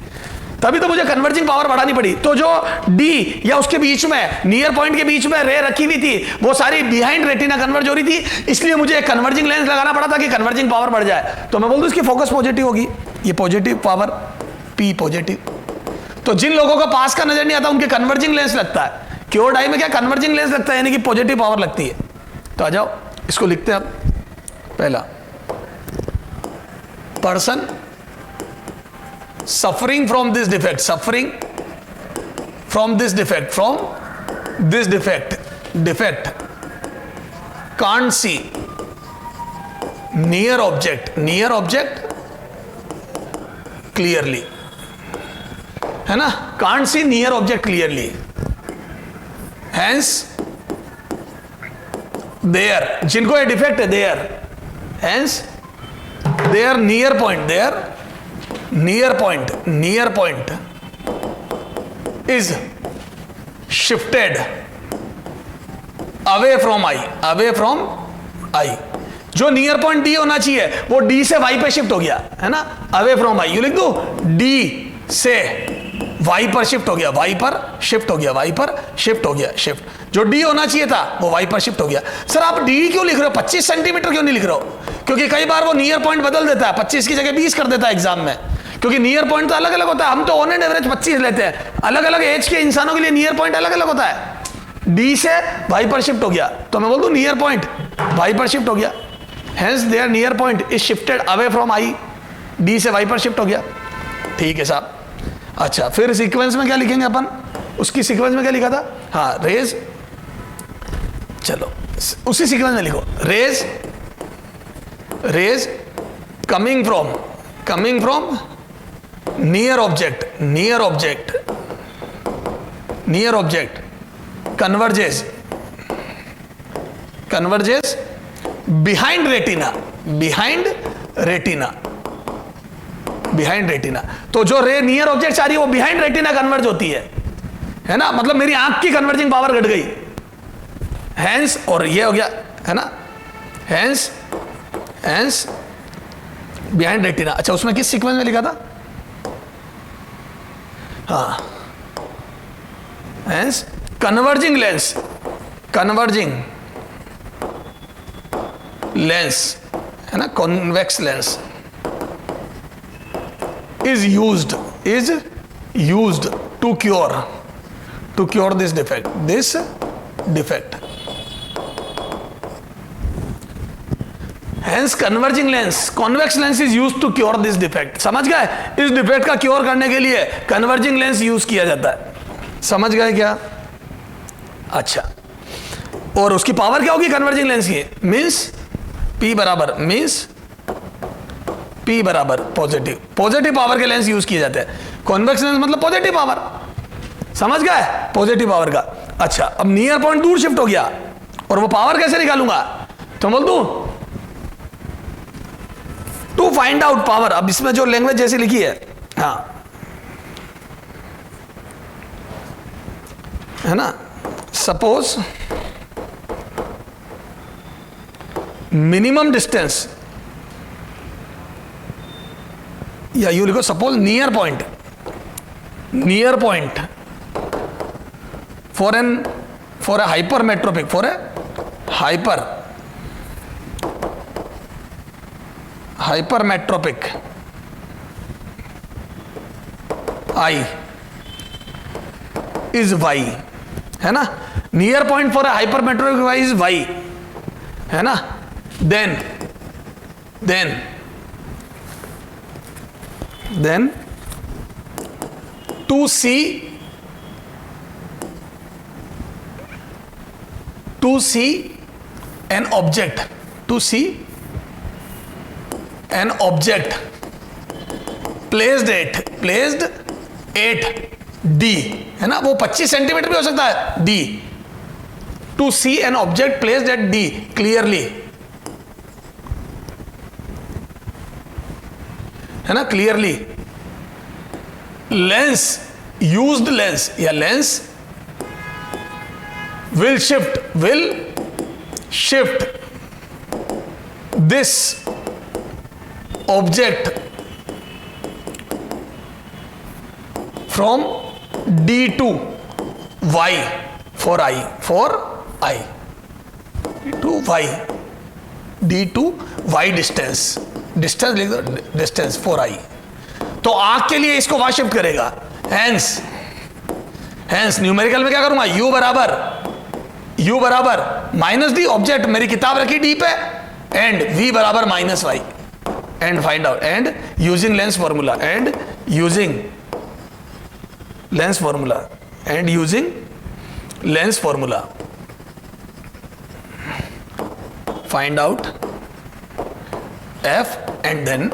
तभी तो मुझे कन्वर्जिंग पावर बढ़ानी पड़ी। तो जो डी या उसके बीच में नियर पॉइंट के बीच में रे रखी हुई थी वो सारी बिहाइंड रेटिना कन्वर्ज हो रही थी, इसलिए मुझे एक कन्वर्जिंग लेंस लगाना पड़ा था कि कन्वर्जिंग पावर बढ़ जाए। तो मैं बोल दूं इसकी फोकस पॉजिटिव होगी, ये पॉजिटिव पावर पी पॉजिटिव। तो जिन लोगों का पास का नजर नहीं आता उनके कन्वर्जिंग लेंस लगता है, क्योर आई में क्या कन्वर्जिंग लेंस लगता है, यानी कि पॉजिटिव पावर लगती है। तो आ जाओ इसको लिखते हैं अब। पहला, person suffering from this defect, suffering from this defect can't see near object clearly, है ना, can't see near object clearly, hence there, जिनको ये डिफेक्ट है there, hence their near point is shifted away from I, जो near point D होना चाहिए वो D से वाई पे शिफ्ट हो गया, है ना, अवे फ्रॉम आई। यू लिख दो डी से वाई पर शिफ्ट हो गया, वाई पर शिफ्ट हो गया, शिफ्ट जो डी होना चाहिए था वो वाई पर शिफ्ट हो गया। सर आप डी क्यों लिख रहे हो, 25 सेंटीमीटर क्यों नहीं लिख रहे हो? क्योंकि कई बार वो नियर पॉइंट बदल देता है, 25 की जगह 20 कर देता है एग्जाम में, क्योंकि नियर पॉइंट तो अलग अलग होता है। हम तो ऑन एंड एवरेज 25 लेते हैं, अलग अलग एज के इंसानों के लिए नियर पॉइंट अलग अलग होता है। डी से वाई पर शिफ्ट हो गया, तो मैं बोल दूं नियर पॉइंट वाई पर शिफ्ट हो गया, hence there near point is shifted away from eye, D से वाई पर शिफ्ट हो गया, ठीक है साहब। अच्छा, फिर सीक्वेंस में क्या लिखेंगे अपन, उसकी सीक्वेंस में क्या लिखा था, हाँ रेज, चलो उसी सीक्वेंस में लिखो, rays coming from near object converges behind retina, behind retina. तो जो रे नियर ऑब्जेक्ट आ रही है वो बिहाइंड रेटिना कन्वर्ज होती है ना, मतलब मेरी आंख की कन्वर्जिंग पावर घट गई, हैंस, और ये हो गया है ना, हैंस बिहाइंड रेटिना। अच्छा, उसमें किस सीक्वेंस में लिखा था? हाँ, हैंस कन्वर्जिंग लेंस, है ना, convex lens is used to cure this defect. Hence converging lens, convex lens is used to cure this defect. समझ गए? इस डिफेक्ट का क्योर करने के लिए कन्वर्जिंग लेंस यूज किया जाता है। समझ गए क्या? अच्छा, और उसकी पावर क्या होगी कन्वर्जिंग लेंस की? मींस P बराबर पॉजिटिव पावर के लेंस यूज किए जाते हैं। कॉन्वेक्स लेंस मतलब पॉजिटिव पावर, समझ गए? पॉजिटिव पावर का। अच्छा, अब नियर पॉइंट दूर शिफ्ट हो गया, और वो पावर कैसे निकालूंगा? तो बोल दूं टू फाइंड आउट पावर। अब इसमें जो लैंग्वेज जैसी लिखी है, हाँ, है ना, सपोज मिनिमम डिस्टेंस, या यू लिखो suppose near point for a hypermetropic, hypermetropic eye is Y, है ना, near point for a hypermetropic Y is Y, है ना, then 2C an object placed at D, है ना, वो 25 सेंटीमीटर भी हो सकता है, D, to see an object placed at D clearly, है ना, क्लियरली। यूज्ड लेंस या lens will shift this object from D to Y for I, to Y, D to Y distance लिख दो, डिस्टेंस फॉर आई। तो आंख के लिए इसको वहां शिफ्ट करेगा, हैंस न्यूमेरिकल में क्या करूंगा? U बराबर माइनस डी, ऑब्जेक्ट मेरी किताब रखी डी पे, एंड V बराबर minus Y, and find out, and using lens formula, find out F and then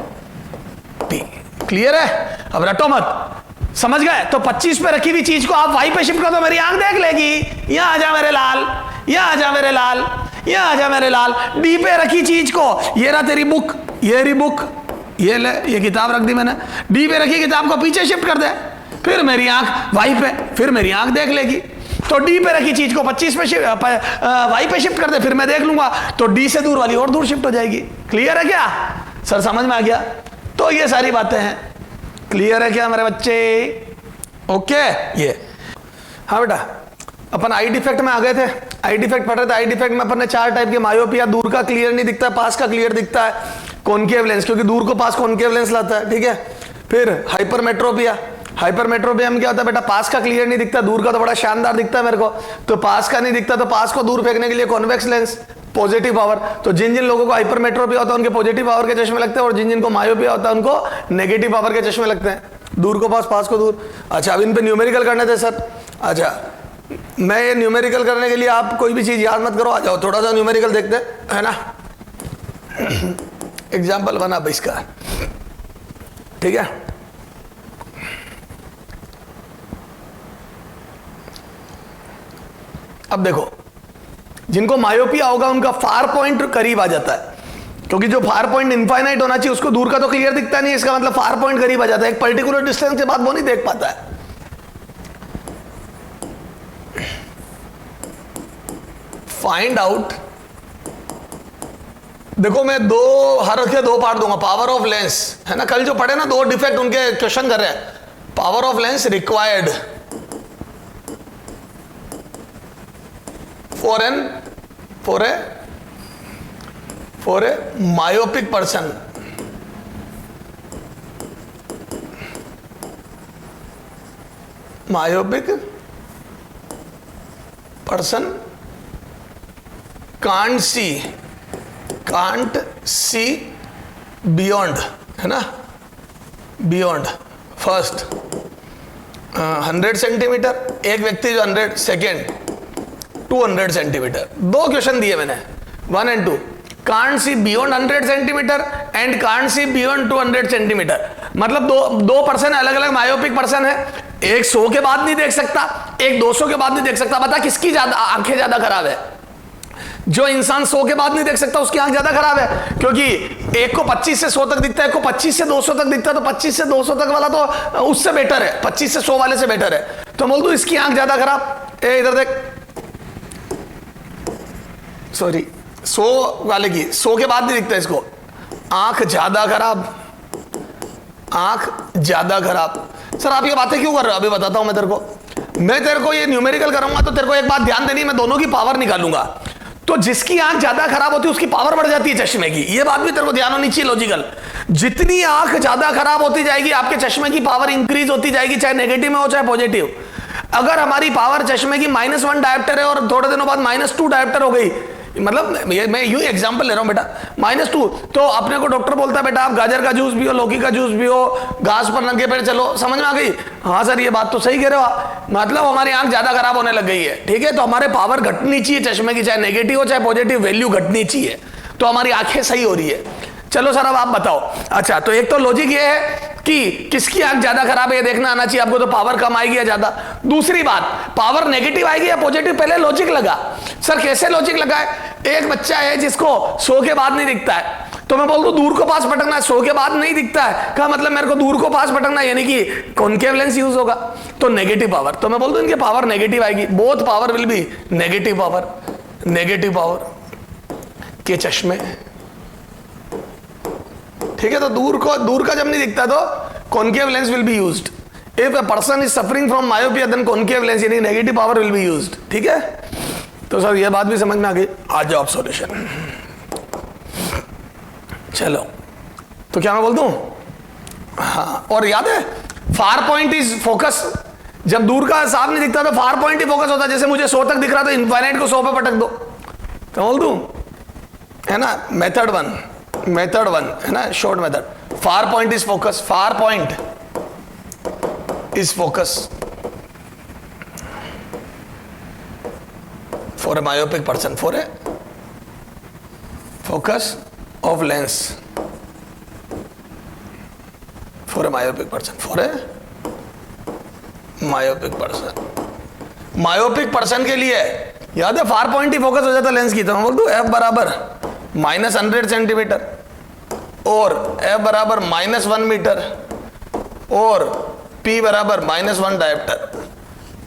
P। Clear है? अब रटो मत, समझ गए? तो 25 पे रखी हुई चीज को आप Y पे शिफ्ट कर दो, मेरी आंख देख लेगी। यहां आ जा मेरे लाल, यहां आ जा मेरे लाल, यहां आ जा मेरे लाल। D पे रखी चीज को, ये रहा तेरी बुक, ये रही बुक, ये ले, ये किताब रख दी मैंने। D पे रखी किताब को पीछे शिफ्ट कर दे, फिर मेरी आंख Y पे, फिर मेरी आंख देख लेगी। तो D पे रखी चीज को 25 पे Y पे शिफ्ट कर दे, फिर मैं देख लूंगा, तो D से दूर वाली और दूर शिफ्ट हो जाएगी। क्लियर है क्या सर? समझ में आ गया? तो ये सारी बातें हैं। क्लियर है क्या मेरे बच्चे? ओके, ये हाँ बेटा, अपन आई डिफेक्ट में आ गए थे। आई डिफेक्ट पढ़ रहे थे। आई डिफेक्ट में अपन ने 4 टाइप के, मायोपिया, दूर का क्लियर नहीं दिखता है, पास का क्लियर दिखता है, कॉनकेव लेंस, क्योंकि दूर को पास कॉनकेव लेंस लाता है, ठीक है। फिर हाइपरमेट्रोपिया में क्या होता है बेटा? पास का क्लियर नहीं दिखता, दूर का तो बड़ा शानदार दिखता है मेरे को। तो पास का नहीं दिखता, तो पास को दूर फेंकने के लिए कॉन्वेक्स लेंस, पॉजिटिव पावर। तो जिन लोगों को हाइपरमेट्रोपिया होता है उनके पॉजिटिव पावर के चश्मे लगते हैं, और जिन को मायोपिया होता है उनको नेगेटिव पावर के चश्मे लगते हैं, दूर को पास को दूर। अच्छा, अब इन पे न्यूमेरिकल करने थे सर। अच्छा, मैं ये न्यूमेरिकल करने के लिए आप कोई भी चीज याद मत करो, आ जाओ थोड़ा सा न्यूमेरिकल देखते हैं, है ना। एग्जाम्पल बना अब इसका, ठीक है। अब देखो, जिनको मायोपिया होगा उनका फार पॉइंट करीब आ जाता है, क्योंकि जो फार पॉइंट इनफाइनाइट होना चाहिए उसको दूर का तो क्लियर दिखता नहीं है, इसका मतलब फार पॉइंट करीब आ जाता है, एक पर्टिकुलर डिस्टेंस के बाद वो नहीं देख पाता है। फाइंड आउट, देखो मैं हर के दो पार्ट दूंगा, पावर ऑफ लेंस है ना, कल जो पढ़े ना दो डिफेक्ट उनके क्वेश्चन कर रहे हैं, power of lens required for a myopic person, can't see beyond, है ना, beyond फर्स्ट 100 सेंटीमीटर, एक व्यक्ति जो 100 सेकेंड 200 सेंटीमीटर, दो क्वेश्चन दिए मैंने 1 and 2, can't see beyond 100 centimetre and can't see beyond 200 centimetre, मतलब दो पर्सन अलग अलग मायोपिक पर्सन है, एक 100 के बाद नहीं देख सकता, एक 200 के बाद नहीं देख सकता। बता किसकी ज्यादा आंखें ज्यादा खराब है? जो इंसान 100 के बाद नहीं देख सकता उसकी आंख ज्यादा खराब है, क्योंकि एक को 25 से 100 तक दिखता है, एक को 25 से 200 तक दिखता है, तो 25 से 200 तक वाला तो उससे बेटर है, 25 से 100 वाले से बेटर है, तो बोल दो इसकी आंख ज्यादा खराब। इधर देख, सॉरी 100 वाले की 100 के बाद नहीं दिखता इसको, आंख ज्यादा खराब, आंख ज्यादा खराब। सर आप ये बातें क्यों कर रहे हो? अभी बताता हूं मैं तेरे को, मैं तेरे को ये न्यूमेरिकल करूंगा तो तेरे को एक बात ध्यान देनी, मैं दोनों की पावर निकालूंगा, तो जिसकी आंख ज्यादा खराब होती है उसकी पावर बढ़ जाती है चश्मे की, ये बात भी तेरे को ध्यान होनी चाहिए लॉजिकल। जितनी आंख ज्यादा खराब होती जाएगी आपके चश्मे की पावर इंक्रीज होती जाएगी, चाहे नेगेटिव में हो चाहे पॉजिटिव। अगर हमारी पावर चश्मे की -1 डायोप्टर है और थोड़े दिनों बाद -2 डायोप्टर हो गई, मतलब मैं यूं एग्जांपल ले रहा हूं बेटा, -2, तो अपने को डॉक्टर बोलता है बेटा आप गाजर का जूस पियो, लौकी का जूस पियो, घास पर नंगे पैर चलो, समझ में आ गई? हाँ सर ये बात तो सही कह रहे हो आप, मतलब हमारी आंख ज्यादा खराब होने लग गई है, ठीक है, तो हमारे पावर घटनी चाहिए चश्मे की, चाहे नेगेटिव हो चाहे पॉजिटिव, वैल्यू घटनी चाहिए, तो हमारी आंखें सही हो रही है। चलो सर अब आप बताओ। अच्छा तो एक तो लॉजिक ये है कि किसकी आंख ज्यादा खराब है ये देखना आना चाहिए आपको, तो पावर कम आएगी या ज्यादा। दूसरी बात, पावर नेगेटिव आएगी या पॉजिटिव, पहले लॉजिक लगा। सर कैसे लॉजिक लगा है? एक बच्चा है जिसको 100 के बाद नहीं दिखता है, तो मैं बोल दूं दूर को पास पटकना है, 100 के बाद नहीं दिखता है का मतलब मेरे को दूर को पास पटकना है, यानी कि कॉनकेव लेंस यूज होगा, तो नेगेटिव पावर, तो मैं बोल दूं इनकी पावर नेगेटिव आएगी, both power will B negative power के चश्मे, ठीक है। तो दूर का जब नहीं दिखता तो concave lens will be used. If a person is suffering from myopia then concave lens यानी negative power will be used, ठीक है। तो सर ये बात भी समझ में आ गई, आ जाओ सॉल्यूशन। चलो तो क्या मैं बोल दूं? हाँ, और याद है फार पॉइंट इज फोकस, जब दूर का साफ नहीं दिखता तो फार पॉइंट ही फोकस होता है। जैसे मुझे 100 तक दिख रहा तो इनफाइनाइट को 100 पे पटक दो, तो बोल दूं, है ना। मेथड वन है ना, short method, far point is focus, far point is focus for a myopic person, for a focus of lens for a myopic person, for a myopic person. Myopic person के लिए याद है far point ही focus हो जाता lens की, तो मैं बोल दूं F बराबर -100 सेंटीमीटर और F बराबर -1 मीटर और P बराबर -1 डायोप्टर।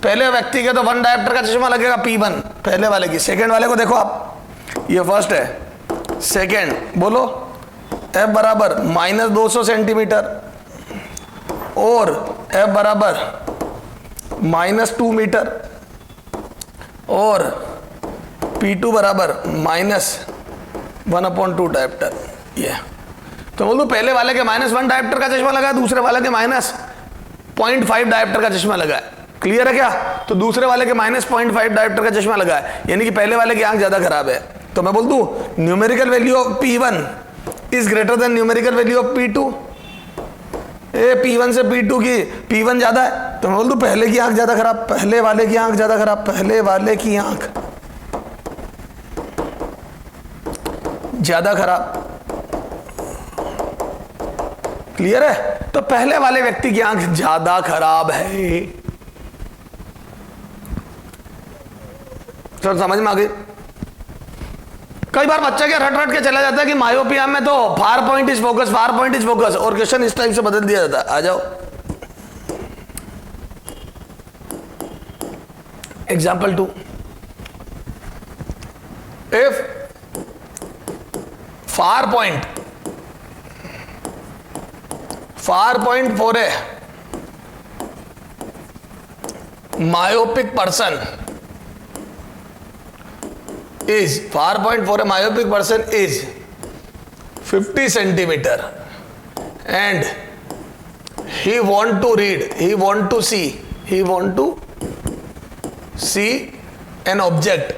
पहले व्यक्ति के तो 1 डायोप्टर का चश्मा लगेगा P1 पहले वाले की, सेकेंड वाले को देखो आप, ये फर्स्ट है, सेकेंड बोलो F बराबर -200 सेंटीमीटर और F बराबर -2 मीटर और P2 बराबर -1/2 डायोप्टर। ये तो बोल दो पहले वाले के -1 डायोप्टर का चश्मा लगा है, दूसरे वाले के -0.5 डायोप्टर का चश्मा लगा है। क्लियर है क्या? तो दूसरे वाले के -0.5 डायोप्टर का चश्मा लगा है, यानी कि पहले वाले की आंख ज्यादा खराब है। तो मैं बोल दूं numerical value of P1 is greater than numerical value of P2। P1 से P2 की P1 ज्यादा है, तो मैं बोल दूं पहले की आंख ज्यादा खराब, पहले वाले की आंख ज्यादा खराब, पहले वाले की आंख ज्यादा खराब। क्लियर है? तो पहले वाले व्यक्ति की आंख ज्यादा खराब है। तो समझ में आ गई? कई बार बच्चा क्या रट रट के चला जाता है कि मायोपिया में तो फार point is focus, far point is focus, और क्वेश्चन इस टाइप से बदल दिया जाता है। आ जाओ example 2, if far point for a myopic person is 50 centimeter and he want to see an object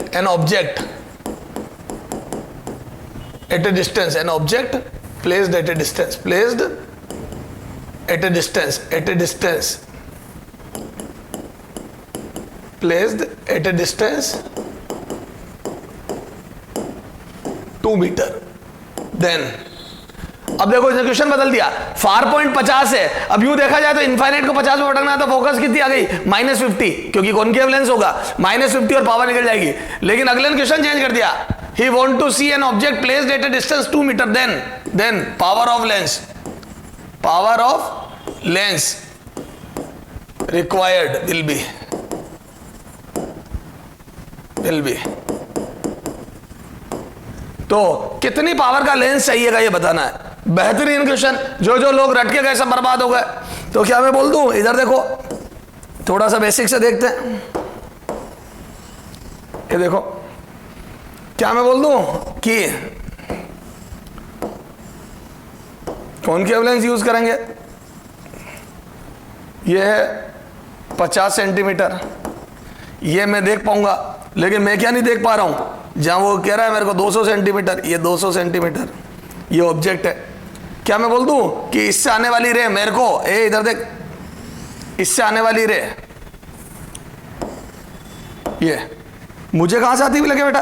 at a distance, placed at a distance, placed at a distance 2 metre. Then अब देखो इसने question बदल दिया, far point 50 है, अब यूं देखा जाए तो इनफाइनाइट को 50 में भटकना है, तो फोकस कितनी आ गई -50, क्योंकि कॉनकेव लेंस होगा -50 और पावर निकल जाएगी। लेकिन अगले ने क्वेश्चन चेंज कर दिया, he want to see an object placed at a distance 2 metre, then power of lens required will be तो कितनी पावर का लेंस चाहिएगा ये बताना है। बेहतरीन क्वेश्चन, जो लोग रट के गए सब बर्बाद हो गए। तो क्या मैं बोल दूं, इधर देखो थोड़ा सा बेसिक से देखते हैं, ये देखो क्या मैं बोल दूं कि कॉनकेव लेंस यूज करेंगे, ये है 50 सेंटीमीटर, ये मैं देख पाऊंगा, लेकिन मैं क्या नहीं देख पा रहा हूं, जहां वो कह रहा है मेरे को 200 सेंटीमीटर, ये 200 सेंटीमीटर ये ऑब्जेक्ट है। क्या मैं बोल दूं कि इससे आने वाली रे मेरे को, इधर देख, इससे आने वाली रे ये मुझे कहां से आती हुई लगे बेटा,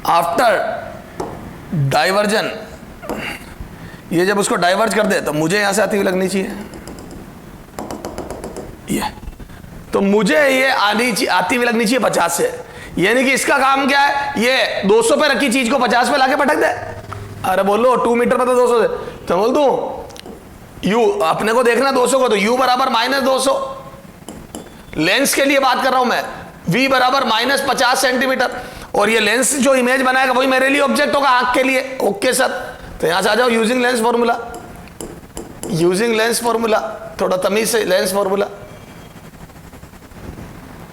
आफ्टर डाइवर्जन, ये जब उसको डाइवर्ज कर दे तो मुझे यहां से आती हुई लगनी चाहिए, ये तो मुझे ये आती हुई लगनी चाहिए 50 से। यानी कि इसका काम क्या है, ये 200 पे रखी चीज को 50 पे लाके पटक दे। अरे बोलो 2 मीटर पे तो 200 से, तो बोल दूं यू अपने को देखना 200 को, तो u बराबर -200, लेंस के लिए बात कर रहा हूं मैं, v बराबर -50 सेंटीमीटर, और ये लेंस जो इमेज बनाएगा वही मेरे लिए ऑब्जेक्ट होगा, आंख के लिए। ओके सर, तो यहां से आ जाओ, यूजिंग लेंस फॉर्मूला, थोड़ा तमीज से लेंस फॉर्मूला,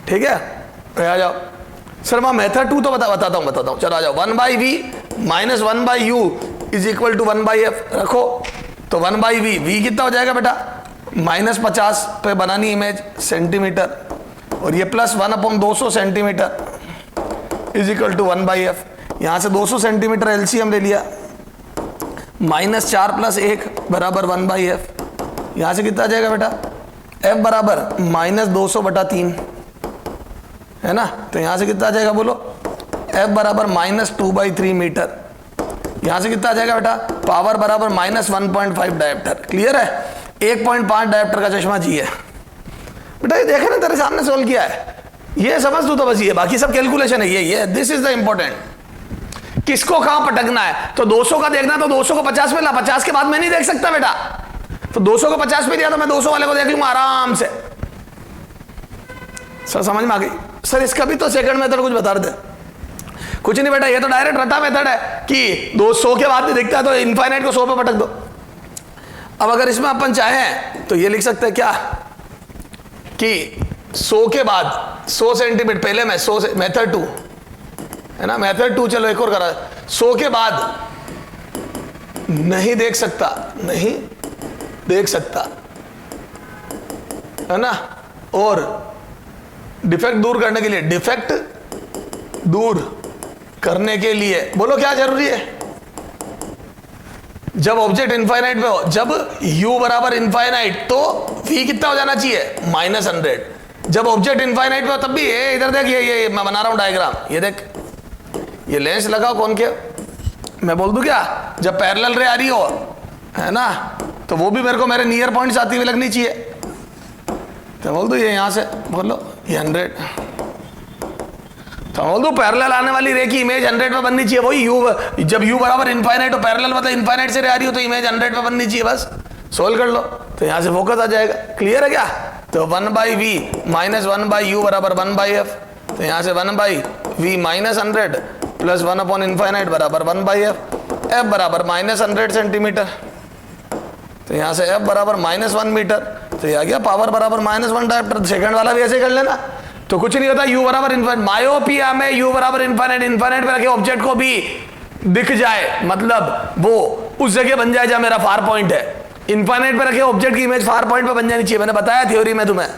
ठीक है। तो आ जाओ सर, मैं मेथड 2 तो बताता हूं, चलो आ जाओ। 1/v - 1/u is equal to 1/f रखो, तो 1/v, v कितना हो जाएगा बेटा, -50 पे बनानी इमेज सेंटीमीटर, और ये +1/200 centimetre is equal to 1/f। यहां से 200 सेंटीमीटर एलसीएम ले लिया, -4 + 1 बराबर 1/f। यहां से कितना आ जाएगा बेटा, f बराबर -200/3 है ना, तो यहां से कितना आ जाएगा बोलो, f बराबर -2/3 मीटर। यहां से कितना आ जाएगा बेटा, पावर बराबर -1.5 डायोप्टर। क्लियर है, 1.5 डायोप्टर का चश्मा चाहिए बेटा। ये देखे ना, तेरे सामने सोल्व किया है, ये समझ तू तो बस, ये बाकी सब कैलकुलेशन है, ये दिस इज द इंपॉर्टेंट। किसको कहां पटकना है, तो 200 का देखना, तो 200 को 50 पे ला, 50 के बाद मैं नहीं देख सकता बेटा, तो 200 को 50 पे दिया तो मैं 200 वाले को देख लूंगा आराम से। सर समझ में आ गई? सर इसका भी तो सेकंड मेथड कुछ बता दे। कुछ नहीं बेटा, ये तो डायरेक्ट रटा मेथड है कि 200 के बाद भी दिखता है तो इनफाइनाइट को 100 पे पटक दो। अब अगर इसमें अपन चाहें तो ये लिख सकते हैं क्या कि 100 के बाद 100 सेंटीमीटर, पहले मैं 100 से, मेथड 2 है ना, मेथड 2, चलो एक और करा, 100 के बाद नहीं देख सकता है ना, और डिफेक्ट दूर करने के लिए बोलो क्या जरूरी है, जब ऑब्जेक्ट इनफाइनाइट पे हो, जब u बराबर इनफाइनाइट तो v कितना हो जाना चाहिए, -100। जब ऑब्जेक्ट इनफाइनाइट पे हो तब भी, इधर देख, ये मैं बना रहा हूं डायग्राम, ये देख, ये लेंस लगाओ कॉनकेव, मैं बोल दूं क्या, जब पैरेलल रे आ रही हो है ना, तो वो भी मेरे को मेरे नियर पॉइंट्स आती हुई लगनी चाहिए, तो बोल दो ये यहां से बोलो ये 100, तो बोल दो पैरेलल आने वाली रे की इमेज 100 पे बननी चाहिए, वही यू, जब यू बराबर इनफाइनाइट हो पैरेलल मतलब इनफाइनाइट से रे आ रही हो तो इमेज 100 पे बननी चाहिए, बस सोल्व कर लो तो यहां से फोकस आ जाएगा। क्लियर है क्या? तो 1/v माइनस 1/u बराबर 1/f, तो यहां से 1/v माइनस 100 प्लस 1/इनफाइनाइट बराबर 1/f, f बराबर माइनस 100 सेंटीमीटर, तो यहां से f बराबर माइनस 1 मीटर, तो ये आ गया पावर बराबर -1 डायप्टर। सेकंड वाला भी ऐसे कर लेना, तो कुछ नहीं होता, u बराबर इनफाइनाइट, मायोपिया में u बराबर इनफाइनाइट, इनफाइनाइट पे रखे ऑब्जेक्ट को भी दिख जाए, मतलब वो उस जगह बन जाए जहां मेरा फार पॉइंट है। इनफाइनाइट पे रखे ऑब्जेक्ट की इमेज फार पॉइंट पे बन जानी चाहिए, मैंने बताया थ्योरी में तुम्हें,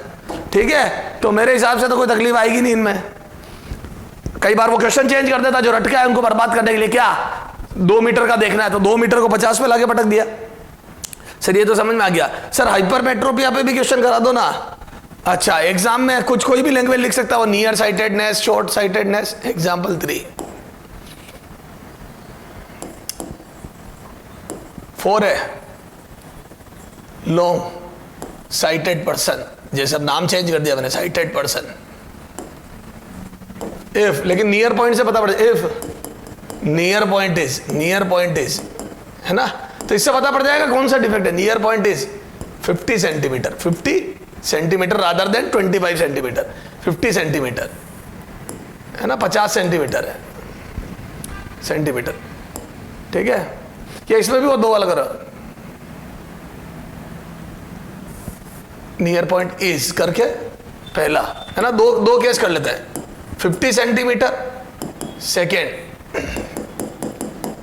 ठीक है? तो मेरे हिसाब से तो कोई तकलीफ आएगी नहीं इनमें। कई बार वो क्वेश्चन चेंज कर देता, जो रटका है उनको बर्बाद करने के लिए, क्या 2 मीटर का देखना है तो 2 मीटर को 50 पे लाके पटक दिया। सर ये तो समझ में आ गया। सर हाइपरमेट्रोपिया पे भी क्वेश्चन करा दो ना। अच्छा, एग्जाम में कुछ कोई भी लैंग्वेज लिख सकता है, वो near sightedness, short sightedness. Example 3 4 है लॉन्ग साइटेड पर्सन, जैसे अब नाम चेंज कर दिया मैंने, साइटेड पर्सन। इफ, लेकिन नियर पॉइंट से पता पड़े, इफ नियर पॉइंट इज, है ना, तो इससे पता पड़ जाएगा कौन सा डिफेक्ट है। Near point is 50 centimetre, 50 centimetre rather than 25 centimetre, 50 centimetre है ना, 50 सेंटीमीटर है सेंटीमीटर, ठीक है? क्या इसमें भी वो 2 अलग करो, नियर पॉइंट इज करके पहला, है ना, दो केस कर लेते हैं। 50 सेंटीमीटर सेकेंड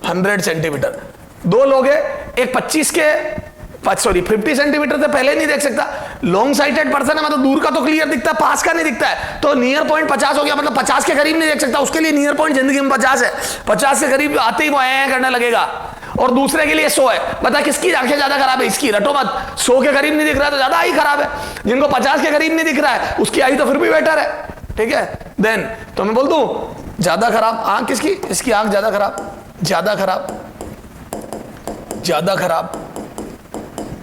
100 सेंटीमीटर, 2 लोग हैं, एक 50 सेंटीमीटर से पहले नहीं देख सकता, लॉन्ग साइटेड पर्सन है, मतलब दूर का तो क्लियर दिखता है, पास का नहीं दिखता है, तो नियर पॉइंट 50 हो गया, मतलब 50 के करीब नहीं देख सकता, उसके लिए नियर पॉइंट जिंदगी में 50 है, 50 के करीब आते ही वो करने लगेगा। और दूसरे के लिए 100 है, बता किसकी आंखें ज्यादा खराब है? इसकी, रटो मत, 100 के करीब नहीं दिख रहा है तो ज्यादा आई खराब है, जिनको 50 के करीब नहीं दिख रहा है उसकी आई तो फिर भी बेटर है, ठीक है? देन तो मैं बोल दूं ज्यादा खराब आंख किसकी? इसकी आंख ज्यादा खराब,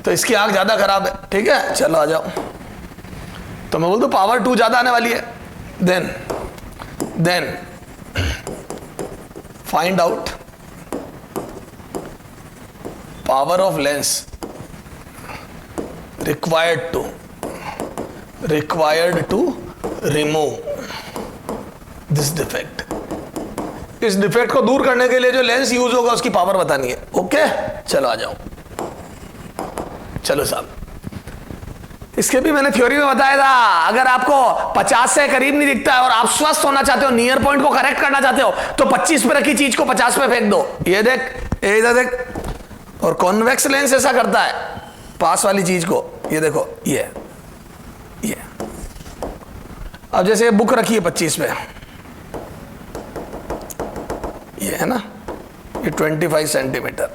तो इसकी आंख ज्यादा खराब है, ठीक है? चलो आ जाओ, तो मैं बोल दूं पावर 2 ज्यादा आने वाली है। Then find out power of lens required to remove this defect. इस डिफेक्ट को दूर करने के लिए जो लेंस यूज होगा उसकी पावर बतानी है। ओके, चलो आ जाओ। चलो साहब, इसके भी मैंने थ्योरी में बताया था, अगर आपको 50 से करीब नहीं दिखता है और आप स्वस्थ होना चाहते हो, नियर पॉइंट को करेक्ट करना चाहते हो, तो 25 पे रखी चीज को 50 पे फेंक दो। ये देख, ये इधर देख, और कॉन्वेक्स लेंस ऐसा करता है, पास वाली चीज को, ये देखो, ये अब जैसे बुक रखी है 25 पे, ये है ना, ये 25 सेंटीमीटर,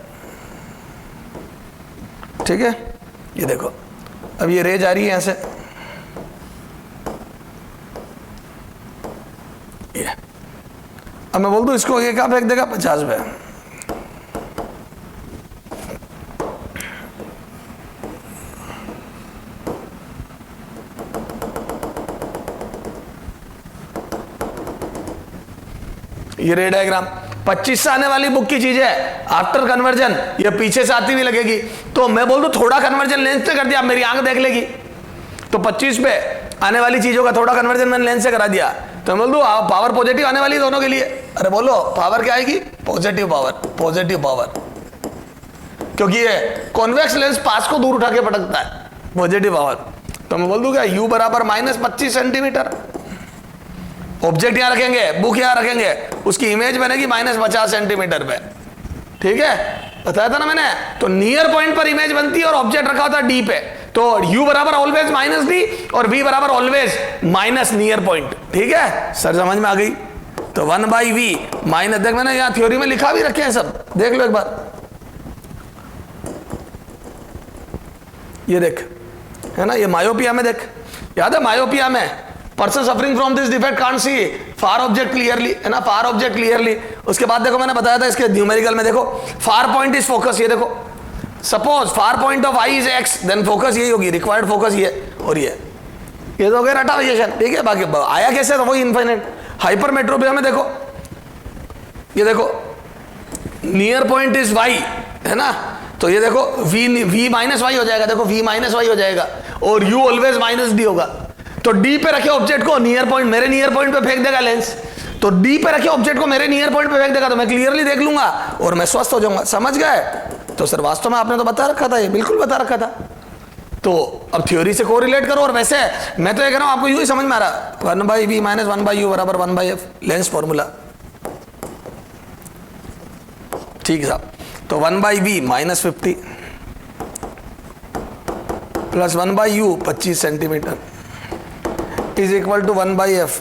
ठीक है? ये देखो, अब ये रे जा रही है यहां से, ये अब मैं बोल दूं इसको ये क्या फेंक देगा? 50 पे। ये रे डायग्राम 25 से आने वाली बुक की चीज है, आफ्टर कन्वर्जन ये पीछे से आती हुई लगेगी, तो मैं बोल दूं थोड़ा कन्वर्जन लेंस से कर दिया, मेरी आंख देख लेगी, तो 25 पे आने वाली चीजों का थोड़ा कन्वर्जन मैंने लेंस से करा दिया, तो मैं बोल दूं पावर पॉजिटिव आने वाली दोनों के लिए। अरे बोलो पावर क्या आएगी? पॉजिटिव पावर, क्योंकि ये कॉन्वेक्स लेंस पास को दूर उठा के पटकता है, पॉजिटिव पावर। तो मैं बोल दूं क्या, u बराबर -25 सेंटीमीटर, ऑब्जेक्ट यहां रखेंगे, बुक यहां रखेंगे, उसकी इमेज बनेगी -50 सेंटीमीटर पे, ठीक है? बताया था ना मैंने, तो नियर पॉइंट पर इमेज बनती है और ऑब्जेक्ट रखा होता है डी पे, तो u बराबर ऑलवेज -d और v बराबर ऑलवेज माइनस नियर पॉइंट, ठीक है? सर समझ में आ गई? तो 1/v माइनस, देख मैंने यहां थ्योरी में लिखा भी रखे हैं सब, देख लो एक बार, ये देख, है ना, ये मायोपिया में देख, याद है मायोपिया में person suffering from this defect can't see far object clearly, है ना, फार ऑब्जेक्ट क्लियरली। उसके बाद देखो मैंने बताया था इसके न्यूमेरिकल में, देखो फार पॉइंट इज फोकस, ये देखो, suppose far point of eye is x, then focus यही होगी, रिक्वायर्ड फोकस ये, और ये तो हो गया रटाफिकेशन, ठीक है? बाकी आया कैसे? तो वही इनफाइनाइट, हाइपरमेट्रोपिया में देखो, ये देखो नियर पॉइंट इज y, है ना, तो ये देखो v माइनस वाई हो जाएगा, देखो v माइनस वाई हो जाएगा, और u ऑलवेज माइनस डी होगा। तो d पे रखे ऑब्जेक्ट को नियर पॉइंट, मेरे नियर पॉइंट पे फेंक देगा लेंस, तो d पे रखे ऑब्जेक्ट को मेरे नियर पॉइंट पे फेंक देगा, तो मैं क्लियरली देख लूंगा और मैं स्वस्थ हो जाऊंगा। समझ गए? तो सर वास्तव में आपने तो बता रखा था, ये बिल्कुल बता रखा था। तो अब थ्योरी से कोरिलेट करो, और वैसे मैं तो ये कह रहा हूं आपको यूं ही समझ में आ रहा, 1/v माइनस 1/u बराबर 1/f, लेंस फॉर्मूला। ठीक है साहब, तो 1/v minus 50 plus 1/u 25 centimetre is equal to 1/f।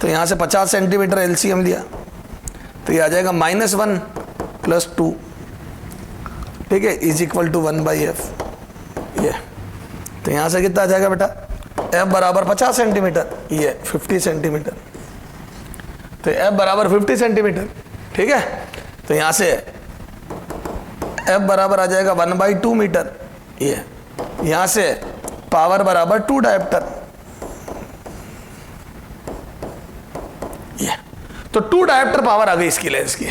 तो यहां से 50 सेंटीमीटर एलसीएम लिया, तो ये आ जाएगा -1 प्लस 2, ठीक है, इज इक्वल टू 1/f। ये तो यहां से कितना आ जाएगा बेटा, f बराबर 50 सेंटीमीटर, ये 50 सेंटीमीटर, तो f बराबर 50 सेंटीमीटर, ठीक है। तो यहां से f बराबर आ जाएगा 1/2 मीटर, ये यहां से पावर बराबर 2 डायोप्टर, ये तो 2 डायोप्टर पावर आ गई इसकी लेंस की।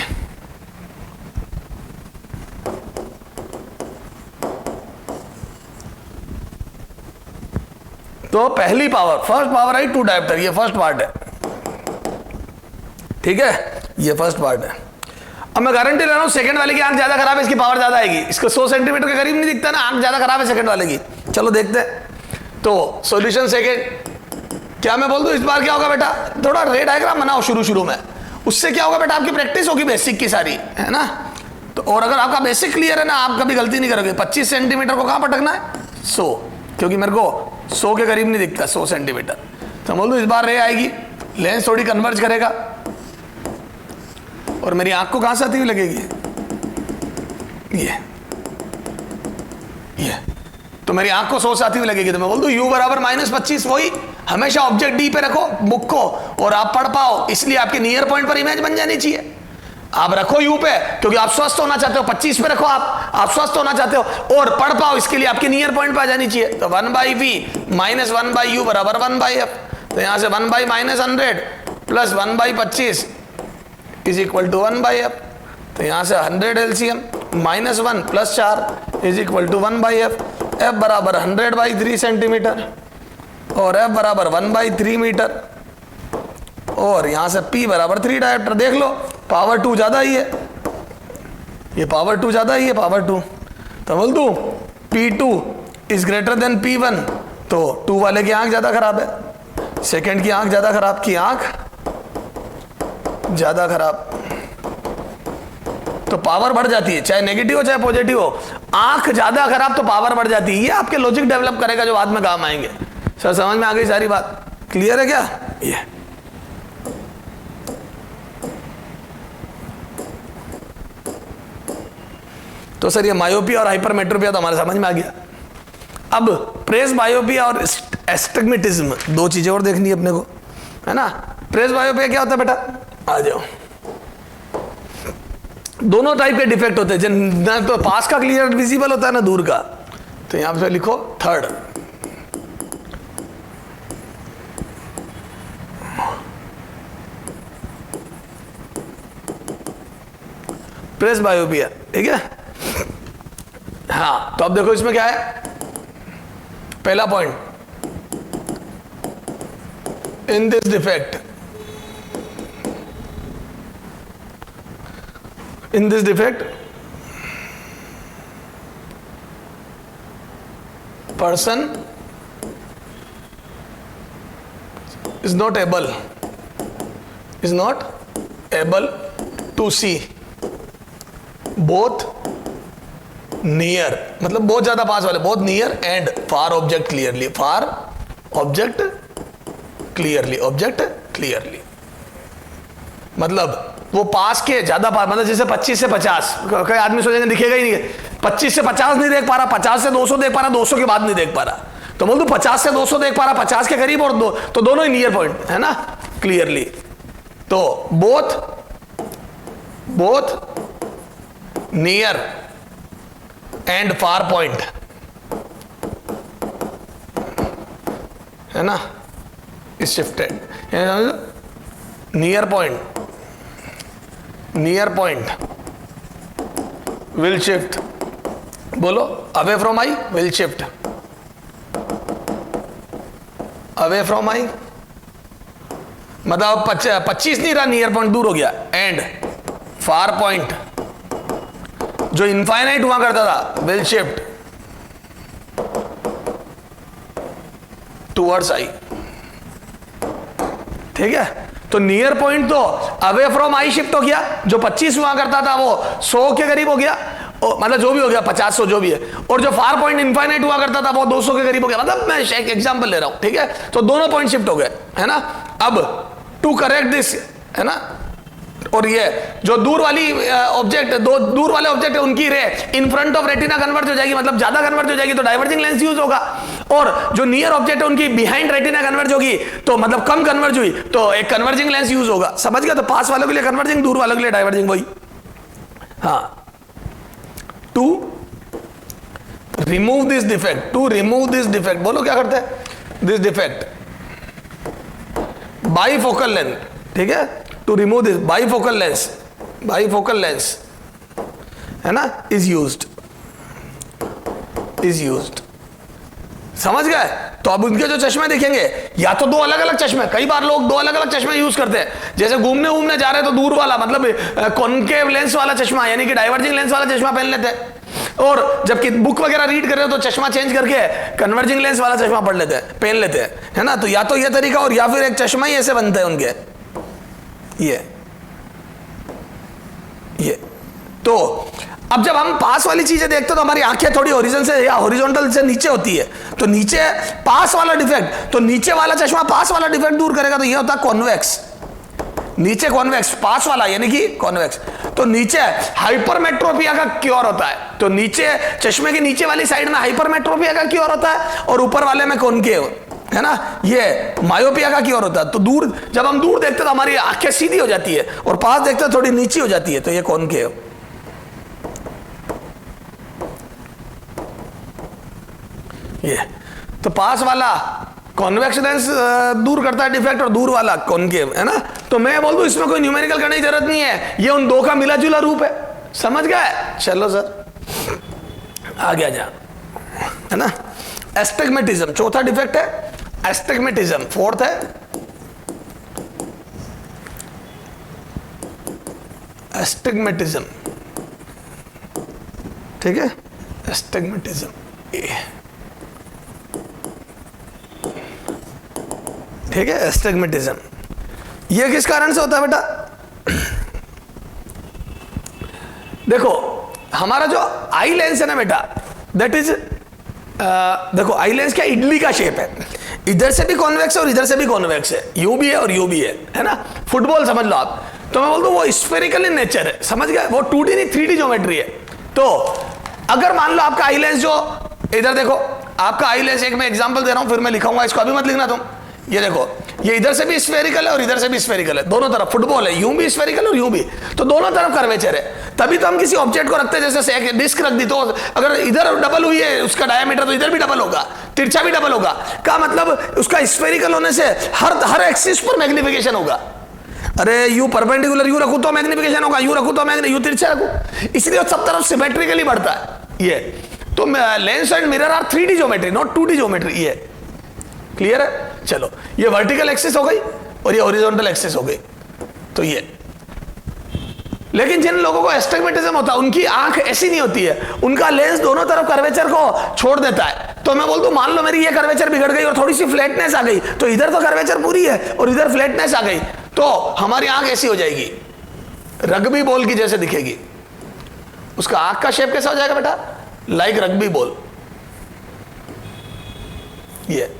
तो पहली पावर, फर्स्ट पावर आई 2 डायोप्टर, ये फर्स्ट पार्ट है, ठीक है, ये फर्स्ट पार्ट है। अब मैं गारंटी ले रहा हूं सेकंड वाले की आंख ज्यादा खराब है, इसकी पावर ज्यादा आएगी, इसको 100 सेंटीमीटर के करीब नहीं दिखता ना, आंख ज्यादा खराब है सेकंड वाले की। चलो देखते हैं। तो सॉल्यूशन सेकंड, क्या मैं बोल दूं इस बार क्या होगा बेटा, थोड़ा रे डायग्राम बनाओ शुरू में, उससे क्या होगा बेटा, आपकी प्रैक्टिस होगी बेसिक की सारी, है ना। तो और अगर आपका बेसिक क्लियर है ना, आप कभी गलती नहीं करोगे। 25 सेंटीमीटर को कहां पटकना है, 100, क्योंकि मेरे को 100 के करीब नहीं दिखता, 100 सेंटीमीटर। तो बोल दो इस बार रे आएगी, लेंस थोड़ी कन्वर्ज करेगा, और मेरी आंख को कहां से आती हुई लगेगी, ये तो मेरी आंख को 100 से आती हुई लगेगी। तो मैं बोल दूं u बराबर -25, वही हमेशा ऑब्जेक्ट डी पे रखो बुक को, और आप पढ़ पाओ, इसलिए आपके नियर पॉइंट पर इमेज बन जानी चाहिए। आप रखो u पे क्योंकि आप स्वस्थ होना चाहते हो, 25 पे रखो, आप स्वस्थ होना चाहते हो और पढ़ पाओ, इसके लिए आपके नियर पॉइंट पे आ जानी चाहिए। तो 1/v माइनस 1/u बराबर 1/f। तो यहां से 1/- 100 plus 1/25 is equal to 1/f। तो यहां से 100 LCM -1 plus 4 is equal to 1/f। f बराबर 100/3 सेंटीमीटर और f बराबर 1/3 मीटर, और यहां से p बराबर 3 डायोप्टर। देख लो पावर 2 ज्यादा ही है, ये पावर 2 ज्यादा ही है, पावर 2। तो बोल दूं p2 is greater than p1, तो 2 वाले की आंख ज्यादा खराब है, सेकंड की आंख ज्यादा खराब, की आंख ज्यादा खराब, तो पावर बढ़ जाती है, चाहे नेगेटिव हो चाहे पॉजिटिव हो, आंख ज्यादा खराब तो पावर बढ़ जाती है। ये आपके लॉजिक डेवलप करेगा जो बाद में काम आएंगे। सर समझ में आ गई सारी बात, क्लियर है क्या? ये तो सर ये मायोपिया और हाइपरमेट्रोपिया तो हमारे समझ में आ गया। अब प्रेस बायोपिया और एस्टिग्मेटिज्म, 2 चीजें और देखनी है अपने को, है ना। प्रेस बायोपिया क्या होता है बेटा, आ जाओ। दोनों टाइप के डिफेक्ट होते हैं, ना तो पास का क्लियर विजिबल होता है ना दूर का। तो यहां पे लिखो थर्ड, प्रेस बायोपिया, ठीक है। हाँ तो अब देखो इसमें क्या है, पहला point, in this defect, in this defect person is not able to see both near, मतलब बहुत ज्यादा पास वाले, बहुत near and far object clearly, far object clearly, मतलब वो पास के ज्यादा पास, मतलब जैसे 25 से 50, कई आदमी सोचेंगे दिखेगा ही नहीं है, 25 से 50 नहीं देख पा रहा, 50 से 200 देख पा रहा, 200 के बाद नहीं देख पा रहा, तो बोल दो 50 से 200 देख पा रहा, 50 के करीब, और तो दोनों ही नियर पॉइंट है ना, क्लियरली। तो both near and far point, है ना, is shifted, near point will shift, बोलो away from eye will shift, away from eye मतलब 25 नहीं रहा, नियर पॉइंट दूर हो गया, एंड फार पॉइंट जो इनफाइनाइट हुआ करता था विल शिफ्ट टूवर्ड्स आई। ठीक है, तो नियर पॉइंट तो अवे फ्रॉम आई शिफ्ट हो गया, जो 25 हुआ करता था वो 100 के करीब हो गया, मतलब जो भी हो गया 50 100 जो भी है, और जो फार पॉइंट इनफाइनाइट हुआ करता था वो 200 के करीब हो गया, मतलब मैं एक एग्जांपल ले रहा हूं। ठीक है, तो दोनों पॉइंट शिफ्ट हो गए, है ना। अब टू करेक्ट दिस, है ना, और ये जो दूर वाली ऑब्जेक्ट, दो दूर वाले ऑब्जेक्ट है उनकी रे in front of retina convert हो जाएगी, मतलब ज्यादा कन्वर्ट हो जाएगी तो डाइवर्जिंग लेंस यूज होगा, और जो नियर ऑब्जेक्ट है उनकी बिहाइंड रेटिना कन्वर्ट होगी तो मतलब कम कन्वर्ज हुई तो एक कन्वर्जिंग लेंस यूज होगा। समझ गया, तो पास वालों के लिए कन्वर्जिंग, दूर वालों के लिए डाइवर्जिंग, वही। हाँ, to remove this defect, to remove this defect, बोलो क्या करते हैं, दिस डिफेक्ट बाईफोकल लेंथ। ठीक है, to remove this bifocal lens है ना, इज यूज्ड। समझ गए। तो अब उनके जो चश्मे दिखेंगे या तो दो अलग अलग चश्मे, कई बार लोग दो अलग अलग चश्मे यूज करते हैं, जैसे घूमने जा रहे हैं तो दूर वाला मतलब कॉनकेव लेंस वाला चश्मा यानी कि डाइवर्जिंग लेंस वाला चश्मा पहन लेते हैं, और जबकि बुक वगैरह रीड कर रहे हो तो चश्मा चेंज करके कन्वर्जिंग लेंस वाला चश्मा पहन लेते हैं, है ना। तो या तो ये तरीका, और या फिर एक चश्मा ही ऐसे बनते हैं उनके, ये। तो अब जब हम पास वाली चीजें देखते हैं तो हमारी आंखें थोड़ी हॉरिजॉन्टल से या हॉरिजॉन्टल से नीचे होती है, तो नीचे पास वाला डिफेक्ट, तो नीचे वाला चश्मा पास वाला डिफेक्ट दूर करेगा, तो ये होता है कॉन्वेक्स। नीचे कॉन्वेक्स, पास वाला यानी कि कॉन्वेक्स। तो नीचे हाइपरमेट्रोपिया का क्योर होता है, तो नीचे चश्मे के नीचे वाली साइड में हाइपरमेट्रोपिया का क्योर होता है, और ऊपर वाले में कॉनकेव, है ना, ये मायोपिया का क्योर होता है। तो दूर, जब हम दूर देखते हैं तो हमारी आंखें सीधी हो जाती है, और पास देखते हैं थोड़ी नीची हो जाती है, तो ये कॉनकेव। ये तो पास वाला कॉन्वेक्स लेंस दूर करता है डिफेक्ट, और दूर वाला कॉनकेव, है ना। तो मैं बोल दूं इसमें कोई न्यूमेरिकल करने की जरूरत नहीं है, ये उन दो का मिला जुला रूप है। समझ गए, चलो सर आगे आ जा, है ना। एस्टिग्मेटिज्म चौथा डिफेक्ट है, एस्टिग्मेटिज्म फोर्थ है, एस्टिग्मेटिज्म। ठीक है, एस्टिग्मेटिज्म, ठीक है, एस्टिग्मेटिज्म। ये किस कारण से होता है बेटा, देखो हमारा जो आई लेंस है ना बेटा, दैट इज देखो आई लेंस क्या इडली का शेप है, इधर से भी कॉन्वेक्स है और इधर से भी कॉन्वेक्स है, यू भी है और यू भी है ना। फुटबॉल समझ लो आप, तो मैं बोलता हूं वो स्फेरिकल इन नेचर है, समझ गए, वो 2D नहीं 3D ज्योमेट्री है। तो अगर मान लो आपका आई लेंस, जो इधर देखो आपका आई लेंस, एक मैं एग्जांपल दे रहा हूं, फिर मैं लिखाऊंगा, इसको अभी मत लिखना तुम। ये देखो, ये इधर से भी स्फेरिकल है और इधर से भी स्फेरिकल है, दोनों तरफ फुटबॉल है, यूं भी स्फेरिकल और यूं भी, तो दोनों तरफ कर्वेचर है। तभी तो हम किसी ऑब्जेक्ट को रखते हैं, जैसे एक डिस्क रख दी तो अगर इधर डबल हुई है उसका डायमीटर, तो इधर भी डबल होगा, तिरछा भी डबल होगा, का मतलब उसका स्फेरिकल होने से हर एक्सिस पर मैग्निफिकेशन होगा। अरे यू परपेंडिकुलर यू रखूं तो मैग्निफिकेशन होगा, यू रखूं तो यू तिरछा रखूं, इसलिए सब तरफ सिमेट्रिकली बढ़ता है ये। तो lens and mirror are 3D geometry, not 2D geometry. ये क्लियर है। चलो, ये वर्टिकल एक्सिस हो गई और ये हॉरिजॉन्टल एक्सिस हो गई, तो ये। लेकिन जिन लोगों को एस्टिग्मेटिज्म होता है उनकी आंख ऐसी नहीं होती है, उनका लेंस दोनों तरफ कर्वेचर को छोड़ देता है। तो मैं बोलता हूं मान लो मेरी ये कर्वेचर बिगड़ गई और थोड़ी सी फ्लैटनेस आ गई, तो इधर तो कर्वेचर पूरी है और इधर फ्लैटनेस आ गई, तो हमारी आंख ऐसी हो जाएगी, रग्बी बॉल की जैसे दिखेगी। उसका आंख का शेप कैसा हो जाएगा बेटा, लाइक रग्बी बॉल। ये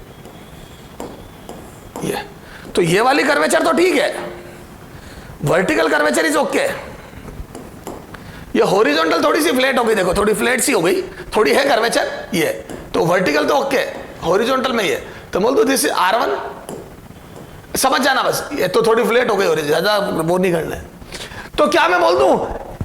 तो ये वाली कर्वेचर तो ठीक है, वर्टिकल कर्वेचर इज ओके। ये हॉरिजॉन्टल थोड़ी सी फ्लैट हो गई, देखो थोड़ी फ्लैट सी हो गई, थोड़ी है कर्वेचर, ये तो वर्टिकल तो ओके, हॉरिजॉन्टल में ये तो बोल दो दिस R1, समझ जाना बस, ये तो थोड़ी फ्लैट हो गई, ज्यादा वो नहीं करना है। तो क्या मैं बोल दूं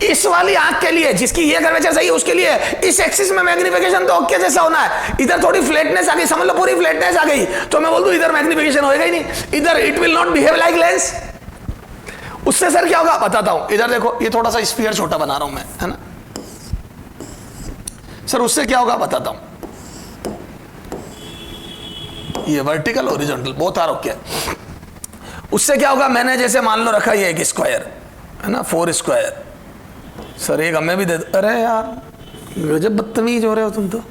इस वाली आंख के लिए जिसकी ये कर्वेचर सही है उसके लिए इस एक्सिस में मैग्निफिकेशन तो ओके जैसा होना है, इधर थोड़ी फ्लैटनेस आ गई, समझ लो पूरी फ्लैटनेस आ गई, तो मैं बोल दूं इधर मैग्निफिकेशन होएगा ही नहीं, इधर it will not behave like lens. उससे सर क्या होगा बताता हूं, इधर देखो ये थोड़ा सा स्फीयर छोटा बना रहा हूं मैं, है ना सर, उससे क्या होगा बताता हूं, ये vertical horizontal both are okay. उससे क्या होगा, मैंने जैसे मान लो रखा ये एक स्क्वायर है ना, 4 स्क्वायर, सर एक हमें भी दे दो, अरे यार गजब बदतमीज हो रहे हो तुम तो।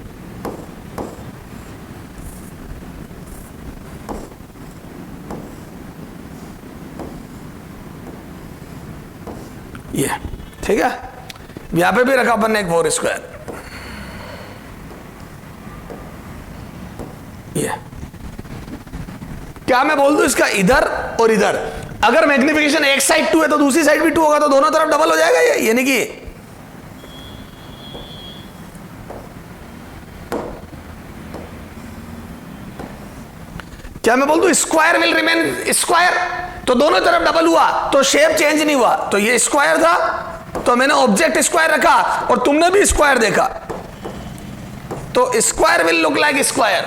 ये ठीक है, यहां पे भी रखा अपन ने एक 4 स्क्वायर, ये क्या मैं बोल दूं इसका इधर और इधर, अगर मैग्निफिकेशन एक साइड 2 है तो दूसरी साइड भी 2 होगा, तो दोनों तरफ डबल हो जाएगा ये नहीं कि क्या मैं बोल दूं स्क्वायर विल रिमेन स्क्वायर, तो दोनों तरफ डबल हुआ तो शेप चेंज नहीं हुआ, तो ये स्क्वायर था तो मैंने ऑब्जेक्ट स्क्वायर रखा और तुमने भी स्क्वायर देखा, तो square will look like square.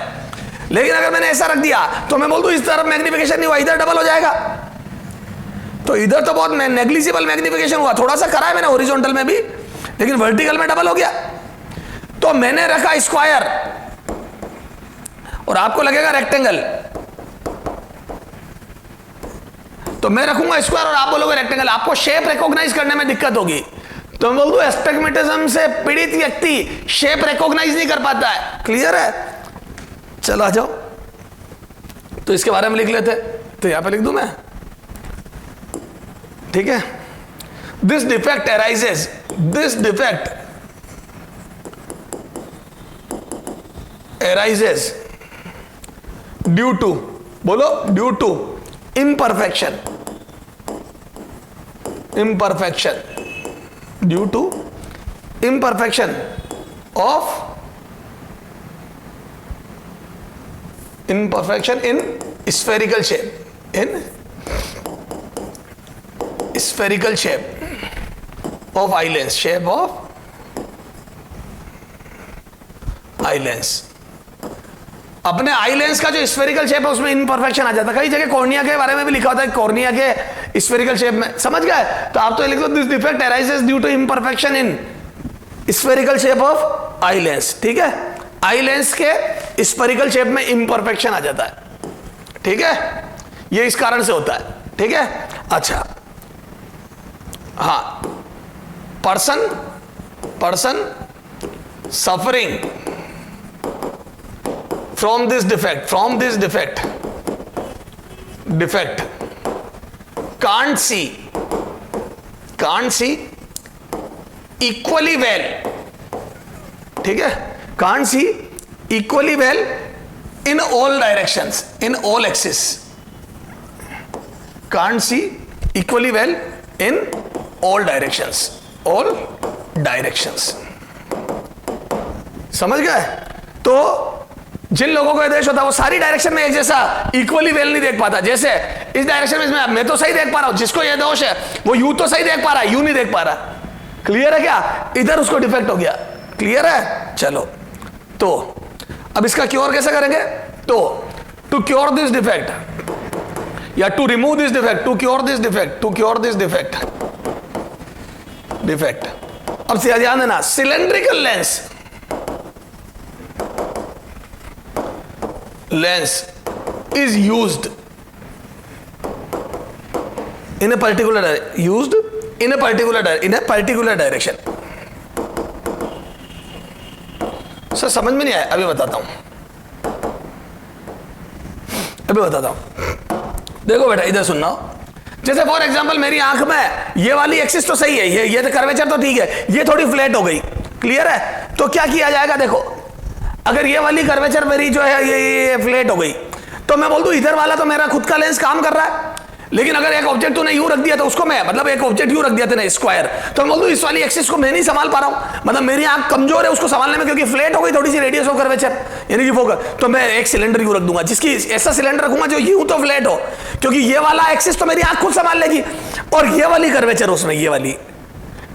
लेकिन अगर मैंने ऐसा रख दिया तो मैं बोल दूं इस तरफ मैग्निफिकेशन नहीं हुआ, इधर डबल हो जाएगा, तो इधर तो बहुत नेग्लिजिबल मैग्निफिकेशन हुआ, थोड़ा सा करा है मैंने हॉरिजॉन्टल में भी, लेकिन वर्टिकल में डबल हो गया। तो मैंने रखा स्क्वायर और आपको लगेगा रेक्टेंगल, तो मैं रखूंगा स्क्वायर और आप बोलोगे रेक्टेंगल, आपको शेप रिकॉग्नाइज करने में दिक्कत होगी, तो मैं बोल दूं एस्टिग्मेटिज्म से पीड़ित व्यक्ति शेप रिकॉग्नाइज नहीं कर पाता है। क्लियर है? चलो आ जाओ, तो इसके बारे में लिख लेते, तो यहां पे लिख दूं मैं, ठीक है, this defect arises, this defect arises due to, बोलो due to imperfection, imperfection, due to imperfection of imperfection in spherical shape, in spherical shape of eye lens, shape of eye lens। अपने आई लेंस का जो spherical shape है उसमें imperfection आ जाता है, कई जगह कॉर्निया के बारे में भी लिखा होता है, कॉर्निया के स्फेरिकल शेप में, समझ गए, तो आप तो लिख दो this defect arises due to imperfection in spherical shape of eye lens. ठीक है, आई लेंस के स्फेरिकल शेप में इम्परफेक्शन आ जाता है, ठीक है, ये इस कारण से होता है, ठीक है। अच्छा हाँ, person suffering from this defect can't see equally well, ठीक है, can't see equally well in all directions, in all axes, can't see equally well in all directions, all directions, समझ गए। तो जिन लोगों को देश होता है वो सारी डायरेक्शन में एक जैसा इक्वली वेल नहीं देख पाता, जैसे इस डायरेक्शन में इसमें मैं तो सही देख पा रहा हूं, जिसको ये दोष है वो यू तो सही देख पा रहा है, यू नहीं देख पा रहा। क्लियर है क्या? इधर उसको डिफेक्ट हो गया। क्लियर है? चलो, तो अब इसका क्योर कैसे करेंगे? तो टू क्योर दिस डिफेक्ट या to remove this defect, to cure this defect, to cure this defect, अब से ध्यान देना, cylindrical lens is used in a particular direction। Sir समझ में नहीं आया, अभी बताता हूं, देखो बेटा इधर सुनना। जैसे फॉर एग्जांपल मेरी आंख में ये वाली एक्सिस तो सही है, ये तो कर्वेचर तो ठीक है, ये थोड़ी फ्लैट हो गई। क्लियर है? तो क्या किया जाएगा, देखो अगर ये वाली कर्वेचर मेरी जो है ये फ्लैट हो गई, तो मैं बोल दूं इधर वाला तो मेरा खुद का लेंस काम कर रहा है, लेकिन अगर एक ऑब्जेक्ट तूने यूं रख दिया तो उसको मैं, मतलब एक ऑब्जेक्ट यूं रख दिया तूने स्क्वायर, तो मैं बोल दूं इस वाली एक्सिस को मैं नहीं संभाल पा रहा हूं, मतलब मेरी आंख कमजोर है उसको संभालने में, क्योंकि फ्लैट हो गई थोड़ी सी रेडियस ऑफ कर्वेचर यानी कि फोकस, तो मैं एक सिलेंडर यूं रख दूंगा, जिसकी ऐसा सिलेंडर रखूंगा जो यूं तो फ्लैट हो, क्योंकि ये वाला एक्सिस तो मेरी आंख खुद संभाल लेगी, और ये वाली कर्वेचर उसमें, ये वाली।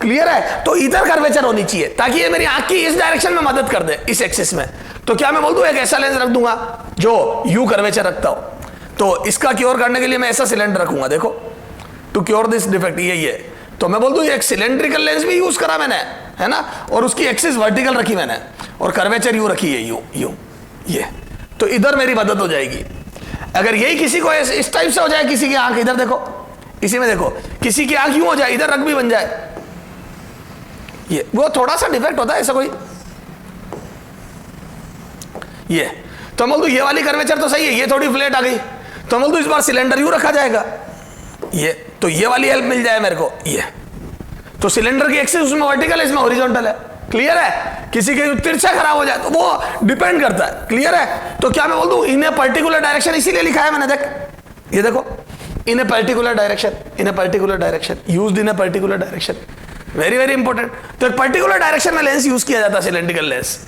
क्लियर है? तो इधर कर्वेचर होनी चाहिए ताकि ये मेरी आंख की इस डायरेक्शन में मदद कर दे, इस एक्सिस में। तो क्या मैं बोल दूं एक ऐसा लेंस रख दूंगा जो यू कर्वेचर रखता हो, तो इसका क्योर करने के लिए मैं ऐसा सिलेंडर रखूंगा, देखो, टू क्योर दिस डिफेक्ट, ये तो मैं बोल दूं एक सिलेंड्रिकल लेंस भी यूज करा मैंने, है ना, और उसकी एक्सिस वर्टिकल रखी मैंने और कर्वेचर यू रखी है, यू ये, तो इधर मेरी मदद हो जाएगी। अगर यही किसी को इस टाइप से हो जाए, किसी की आंख इधर देखो, इसी में देखो, किसी की आंख यूं हो जाए, इधर रख भी बन जाए, ये वो थोड़ा सा डिफेक्ट होता है ऐसा कोई, ये तो बोल दो ये वाली कर्वेचर तो सही है, ये थोड़ी फ्लैट आ गई, तो बोल दो इस बार सिलेंडर यू रखा जाएगा, ये तो ये वाली हेल्प मिल जाए मेरे को, ये तो सिलेंडर की एक्सिस उसमें वर्टिकल है, इसमें हॉरिजॉन्टल है, क्लियर है? किसी के तिरछा खराब हो जाए तो वो डिपेंड करता है, क्लियर है? तो क्या मैं बोल दूं इन ए पर्टिकुलर डायरेक्शन, इसीलिए लिखा है मैंने, देख ये देखो, in a particular direction, in a particular direction, used in a particular direction, very very important. तो एक पर्टिकुलर डायरेक्शन में लेंस यूज किया जाता है, सिलेंड्रिकल लेंस।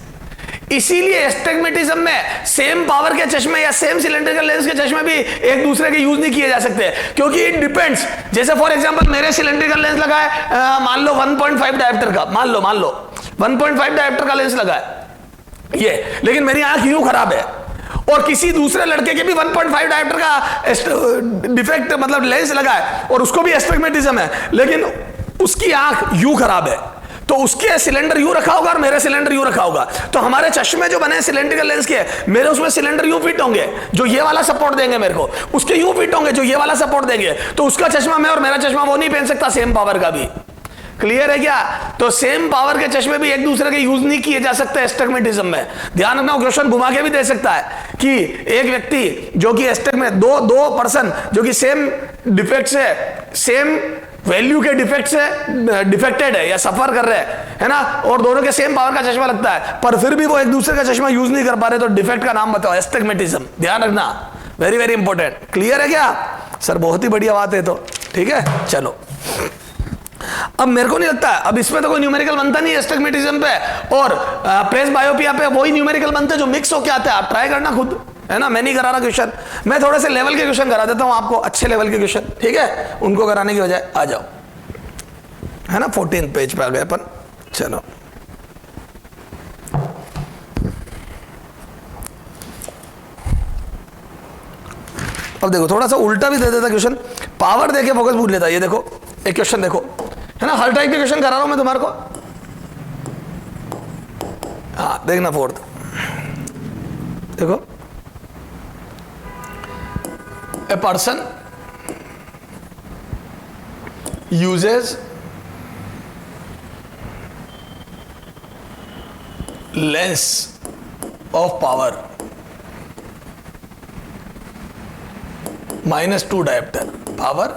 इसीलिए एस्टिग्मेटिज्म में सेम पावर के चश्मे या सेम सिलेंड्रिकल लेंस के चश्मे भी एक दूसरे के यूज नहीं किए जा सकते, क्योंकि इट डिपेंड्स। जैसे फॉर एग्जांपल मेरे सिलेंड्रिकल लेंस लगा है, मान लो 1.5 डायप्टर का, मान लो 1.5 डायप्टर का लेंस लगा है ये, लेकिन मेरी आंख यूं खराब है, और किसी दूसरे लड़के के भी 1.5 डायप्टर का डिफेक्ट मतलब लेंस लगा है और उसको भी एस्टिग्मेटिज्म है, लेकिन उसकी आंख यूं खराब है, तो उसके सिलेंडर यू रखा होगा और मेरे सिलेंडर यू रखा होगा, तो हमारे चश्मे जो बने सिलेंड्रिकल लेंस के, मेरे उसमें सिलेंडर यू फिट होंगे जो ये वाला सपोर्ट देंगे मेरे को, उसके यू फिट होंगे जो ये वाला सपोर्ट देंगे, तो उसका चश्मा मैं और मेरा चश्मा वो नहीं पहन सकता सेम पावर का भी, क्लियर है क्या? तो सेम पावर के चश्मे भी एक दूसरे के यूज नहीं किए जा सकते एस्टिग्मेटिज्म में। ध्यान रखना, क्वेश्चन घुमा के भी दे सकता है कि एक व्यक्ति जो कि एस्टिग्मेट दो पर्सन जो कि सेम डिफेक्ट से, सेम वैल्यू के डिफेक्ट से डिफेक्टेड है या सफर कर रहे हैं, है ना, और दोनों के सेम पावर का चश्मा लगता है, पर फिर भी वो एक दूसरे का चश्मा यूज नहीं कर पा रहे, तो डिफेक्ट का नाम बताओ, एस्टिग्मेटिज्म। ध्यान रखना, वेरी वेरी इंपॉर्टेंट। क्लियर है क्या सर? बहुत ही बढ़िया बात है, तो ठीक है। चलो अब मेरे को नहीं लगता है, अब इसमें तो कोई न्यूमेरिकल बनता नहीं है एस्टिग्मेटिज्म पे, और प्रेस बायोपिया पे वही न्यूमेरिकल बनते हैं जो मिक्स होके आते हैं। आप ट्राई करना खुद, है ना, मैं नहीं करा रहा क्वेश्चन, मैं थोड़े से लेवल के क्वेश्चन करा देता हूं आपको, अच्छे लेवल के क्वेश्चन, ठीक है, उनको कराने की बजाय आ जाओ, है ना। 14 पेज पे आ गए अपन। चलो अब देखो, थोड़ा सा उल्टा भी दे देता क्वेश्चन, पावर देके फोकस भूल लेता। ये देखो एक क्वेश्चन देखो, है ना, हर टाइप के क्वेश्चन करा रहा हूं मैं तुम्हारे को। हाँ देखना, 4th देखो, a person uses lens of power -2 diopter, power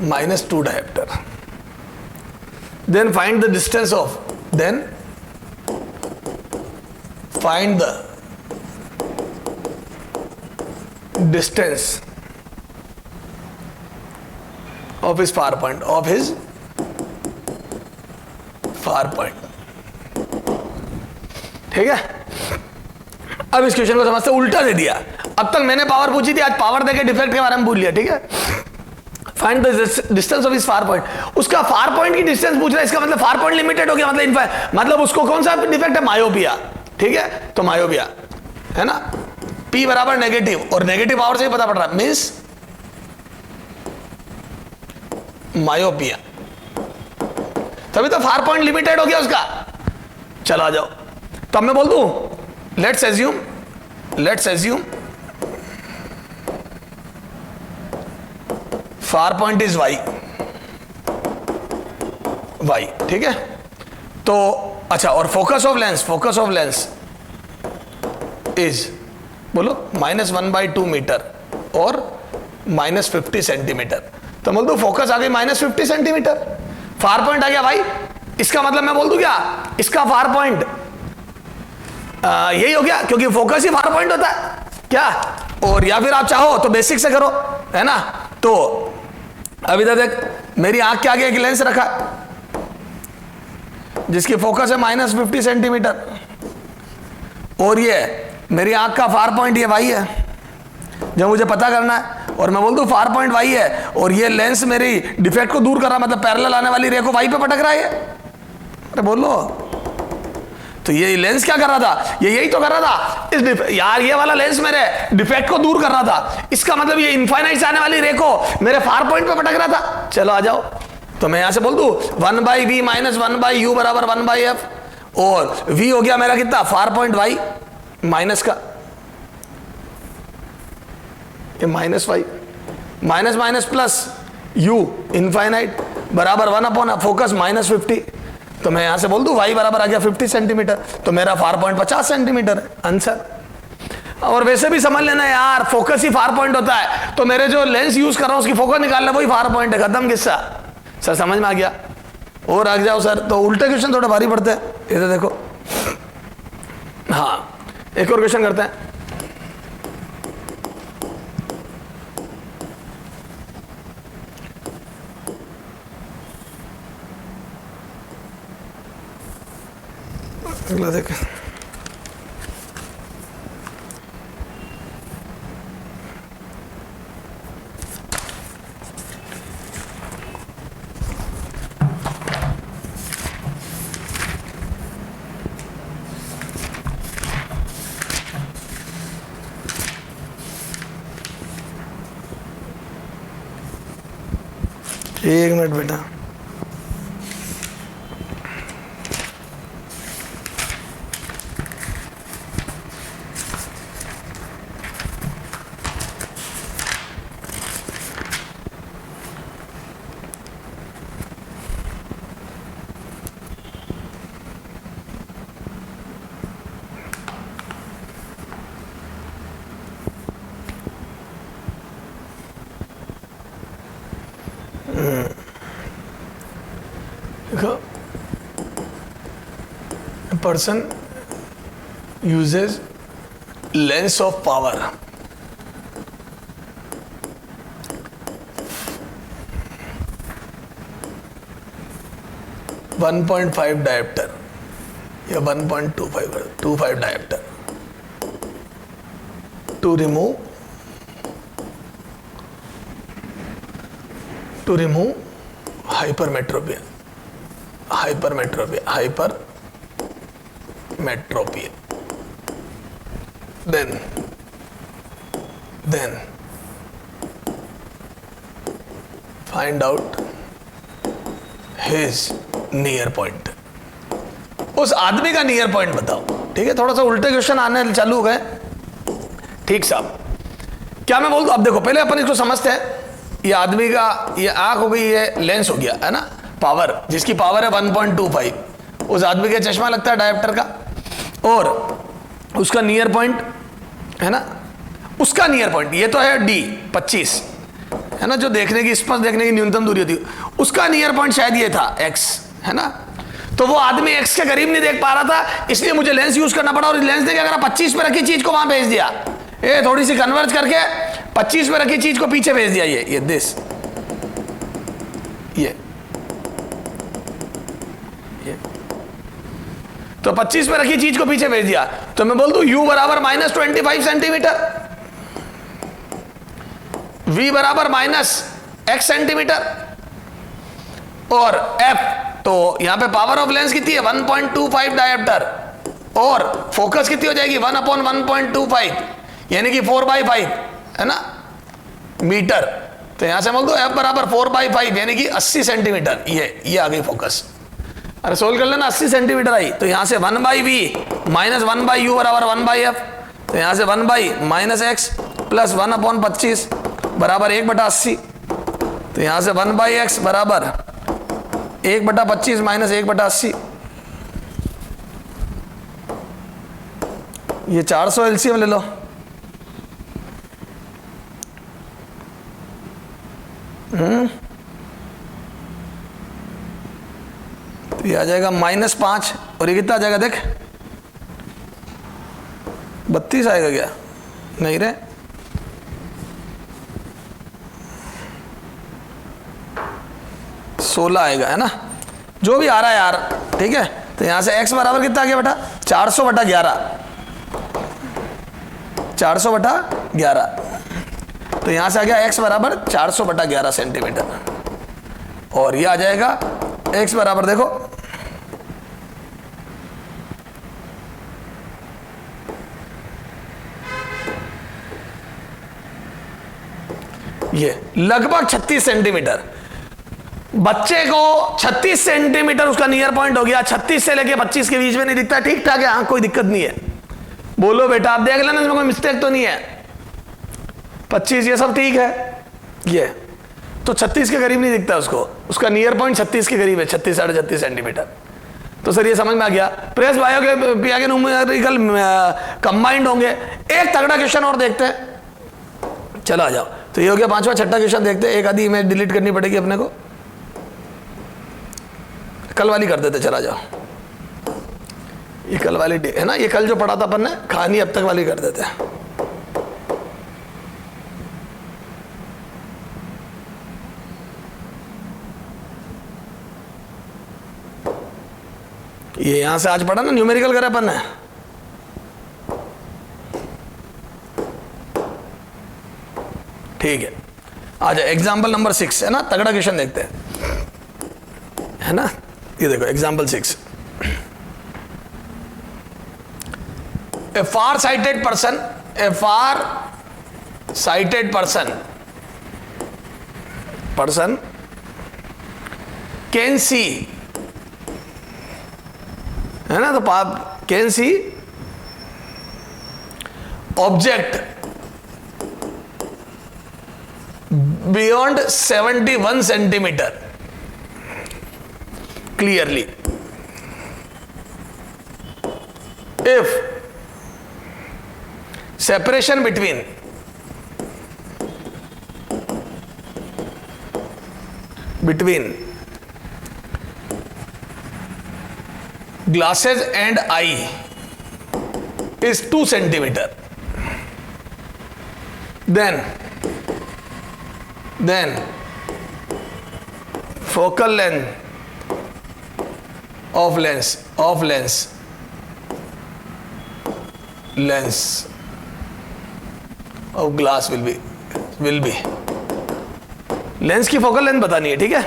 -2 diopter, then find the distance of, then find the distance of his far point, of his far point, ठीक है। अब इस क्वेश्चन को समझते, उल्टा दे दिया। अब तक मैंने पावर पूछी थी, आज पावर देके डिफेक्ट के बारे में भूल लिया, ठीक है। Find the distance of his far point, उसका फार पॉइंट की डिस्टेंस पूछ रहा है, इसका मतलब फार पॉइंट लिमिटेड हो गया, मतलब उसको कौन सा डिफेक्ट है, मायोपिया, ठीक है। तो मायोपिया है ना, P बराबर नेगेटिव, और नेगेटिव पावर से ही पता पड़ रहा है, मीन्स मायोपिया, तभी तो फार पॉइंट लिमिटेड हो गया उसका। चलो आ जाओ, तो मैं बोल दूं, let's assume far point is y, ठीक है। तो अच्छा, और फोकस ऑफ लेंस इज, बोलो, -1/2 मीटर और -50 सेंटीमीटर। तो बोल दो फोकस आ गई -50 सेंटीमीटर, फार पॉइंट आ गया भाई। इसका मतलब मैं बोल दूं क्या, इसका फार पॉइंट यही हो गया, क्योंकि फोकस ही फार पॉइंट होता है क्या। और या फिर आप चाहो तो बेसिक से करो, है ना। तो अभी तक देख, मेरी आंख के आगे एक लेंस रखा जिसकी फोकस है -50 सेंटीमीटर, और ये मेरी आंख का फार पॉइंट ये भाई है, जो मुझे पता करना है। और मैं बोल दूं फार पॉइंट वाई है और ये लेंस मेरी डिफेक्ट को दूर कर रहा, मतलब पैरेलल आने वाली रे को वाई पे पटक रहा है। अरे बोलो, तो ये लेंस क्या कर रहा था, ये यही तो कर रहा था यार, ये वाला लेंस मेरे डिफेक्ट को दूर कर रहा था, इसका मतलब ये इनफाइनाइट से आने वाली रे को मेरे फार पॉइंट पे पटक रहा था। चलो आ जाओ, तो मैं यहां से बोल दूं 1/v माइनस 1/u बराबर 1/f, और v हो गया मेरा कितना, फार पॉइंट y माइनस का ये minus Y minus minus plus u infinite बराबर 1/, फोकस -50। तो मैं यहां से बोल दूं y बराबर आ गया 50 सेंटीमीटर, तो मेरा फार पॉइंट 50 सेंटीमीटर है आंसर। और वैसे भी समझ लेना यार, फोकस ही फार पॉइंट होता है, तो मेरे जो लेंस यूज कर रहा हूं उसकी फोकस निकालना वही फार पॉइंट है, खत्म किस्सा। सर समझ में आ गया? और आगे जाओ सर, तो उल्टे क्वेश्चन थोड़े भारी पड़ते हैं, इधर देखो। हाँ, एक और क्वेश्चन करते हैं। अगला देख, एक मिनट बेटा। A person uses lens of power 1.5 diopter या 1.25 diopter to remove hypermetropia. Then find out his near point. उस आदमी का नियर पॉइंट बताओ। ठीक है, थोड़ा सा उल्टे क्वेश्चन आने चालू हो गए। ठीक साहब, क्या मैं बोल दूं? अब देखो, पहले अपन इसको समझते हैं। ये आदमी का, ये आंख हो गई, ये लेंस हो गया, है ना, पावर, जिसकी पावर है 1.25। उस आदमी का चश्मा लगता है डायोप्टर का, और उसका नियर पॉइंट है ना, उसका नियर पॉइंट ये तो है d 25, है ना, जो देखने की, स्पष्ट देखने की न्यूनतम दूरी होती है, उसका नियर पॉइंट शायद ये था x, है ना। तो वो आदमी x के करीब नहीं देख पा रहा था, इसलिए मुझे लेंस यूज करना पड़ा, और लेंस ने क्या करा, 25 पे रखी चीज को वहां भेज दिया, ये थोड़ी सी कन्वर्ज करके 25 पे रखी चीज को पीछे भेज दिया, ये दिस, ये तो 25 पे रखी चीज को पीछे भेज दिया। तो मैं बोल दूं u बराबर -25 सेंटीमीटर, v बराबर -x सेंटीमीटर, और f, तो यहां पे पावर ऑफ लेंस कितनी है 1.25 डायोप्टर, और फोकस कितनी हो जाएगी 1/1.25, यानी कि 4/5, है ना, मीटर। तो यहां से बोल दो f बराबर 4/5, यानी कि 80 सेंटीमीटर। ये आ गई फोकस। अरे सोल्व कर लेना, 80 सेंटीमीटर आई, तो यहां से 1/v माइनस 1/u बराबर 1/f, तो यहां से 1/-x प्लस 1/25 बराबर 1/80, तो यहां से 1/x बराबर 1/25 माइनस 1/80, ये 400 एलसीएम ले लो। तो ये आ जाएगा -5, और ये कितना आ जाएगा देख, 32 आएगा क्या, नहीं रे, -16 आएगा, है ना, जो भी आ रहा है यार। ठीक है, तो यहां से x बराबर कितना आ गया बेटा, 400/11, 400/11। तो यहां से आ गया x बराबर 400/11 सेंटीमीटर, और ये आ जाएगा x बराबर देखो ये लगभग 36 सेंटीमीटर। बच्चे को 36 सेंटीमीटर उसका नियर पॉइंट हो गया, 36 से लेके 25 के बीच में नहीं दिखता, ठीक ठाक है, हाँ कोई दिक्कत नहीं है। बोलो बेटा आप देख लेना, इसमें कोई मिस्टेक तो नहीं है। 25 ये सब ठीक है, ये तो 36 के करीब नहीं दिखता उसको, उसका नियर पॉइंट 36 के करीब है, 36 साढ़े 36 सेंटीमीटर। तो सर ये समझ में आ गया। प्रेस बायो के पिया के न्यूमेरिकल कंबाइंड होंगे। एक तगड़ा क्वेश्चन और देखते हैं, चलो आ जाओ। तो ये हो गया पांचवा। छठा क्वेश्चन देखते हैं, एक आधी इमेज डिलीट करनी पड़ेगी अपने को, कल वाली कर देते, चला जाओ। ये कल वाली है ना, ये कल जो पढ़ा था अपन ने कहानी, अब तक वाली कर देते हैं। ये यहां से आज पढ़ा ना, न्यूमेरिकल करा अपन ने। ठीक है, आ जाए एग्जाम्पल नंबर 6 है ना, तगड़ा क्वेश्चन देखते हैं, है ना। ये देखो example 6। A far sighted person can see, है ना, तो आप can see object beyond 71 centimeter clearly if separation between glasses and eye is 2 centimeter, then focal length of lens of glass will be lens की focal length बतानी है, ठीक है।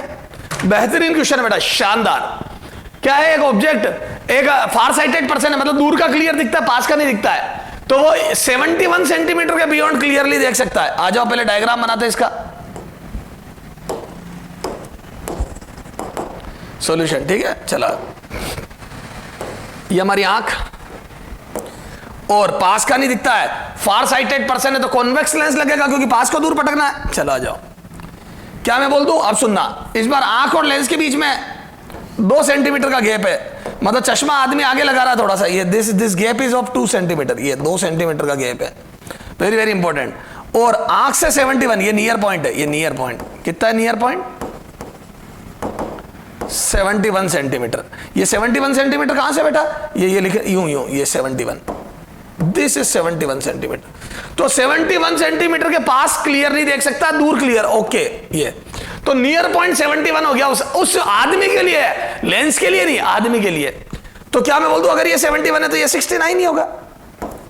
बेहतरीन क्वेश्चन है बेटा, शानदार। क्या है, एक ऑब्जेक्ट, एक फार साइटेड पर्सन है, मतलब दूर का क्लियर दिखता है, पास का नहीं दिखता है, तो वो 71 सेंटीमीटर के बियॉन्ड क्लियरली देख सकता है। आ जाओ पहले डायग्राम बनाते हैं इसका, सॉल्यूशन, ठीक है। चला, ये हमारी आंख, और पास का नहीं दिखता है, फार साइटेड पर्सन है तो कॉन्वेक्स लेंस लगेगा क्योंकि पास को दूर पटकना है। चला जाओ, क्या मैं बोल दूं, अब सुनना। इस बार आंख और लेंस के बीच में 2 सेंटीमीटर का गैप है, मतलब चश्मा आदमी आगे लगा रहा है थोड़ा सा, ये this gap is of 2 centimetre, ये 2 सेंटीमीटर का गैप है, वेरी वेरी इंपॉर्टेंट। और आंख से 71, ये नियर पॉइंट है, ये नियर पॉइंट कितना है, नियर पॉइंट 71 सेंटीमीटर। ये 71 सेंटीमीटर कहां से बेटा, ये लिखे यूं, ये 71, दिस इज 71 सेंटीमीटर। तो 71 सेंटीमीटर के पास क्लियर नहीं देख सकता, दूर क्लियर, ओके। ये तो नियर पॉइंट 71 हो गया उस आदमी के लिए, लेंस के लिए नहीं, आदमी के लिए। तो क्या मैं बोल दूं, अगर ये 71 है तो ये 69 ही होगा,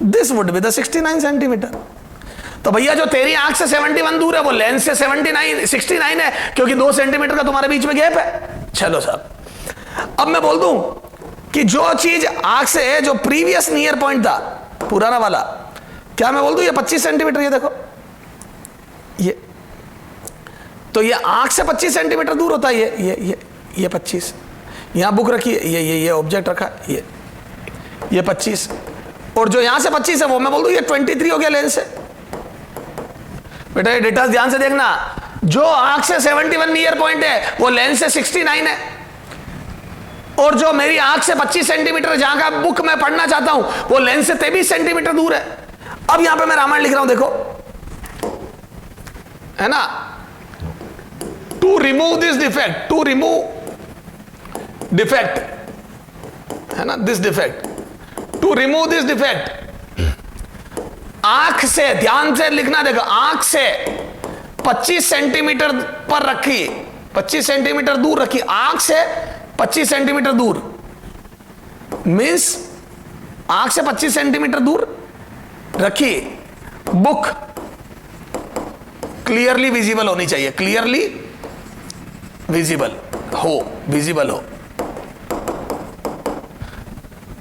this would be the 69 centimetre. तो भैया जो तेरी आंख से 71 दूर है वो लेंस से 69 है, क्योंकि 2 सेंटीमीटर का तुम्हारे बीच में गैप है। चलो साहब, अब मैं बोल दूं कि जो चीज आंख से है, जो प्रीवियस नियर पॉइंट था पुराना वाला, क्या मैं बोल दूं ये 25 सेंटीमीटर, ये देखो ये, तो ये आंख से 25 सेंटीमीटर दूर होता है, ये 25, यहां बुक रखी है, ये ऑब्जेक्ट रखा, ये 25, और जो यहां से 25 है वो मैं बोल दूं ये 23 हो गया लेंस से। बेटा ये डेटा ध्यान से देखना, जो आंख से 71 नियर पॉइंट है वो लेंस से 69 है, और जो मेरी आंख से 25 सेंटीमीटर जहां का बुक मैं पढ़ना चाहता हूं वो लेंस से 23 सेंटीमीटर दूर है। अब यहां पे मैं रामायण लिख रहा हूं, देखो, है ना, to remove this defect, to remove defect, है ना, this defect, to remove this defect, आंख से, ध्यान से लिखना, देखो, आंख से 25 सेंटीमीटर पर रखी, 25 सेंटीमीटर दूर रखी, आंख से 25 सेंटीमीटर दूर, मीन्स आंख से 25 सेंटीमीटर दूर रखी बुक, क्लियरली विजिबल होनी चाहिए, क्लियरली विजिबल हो।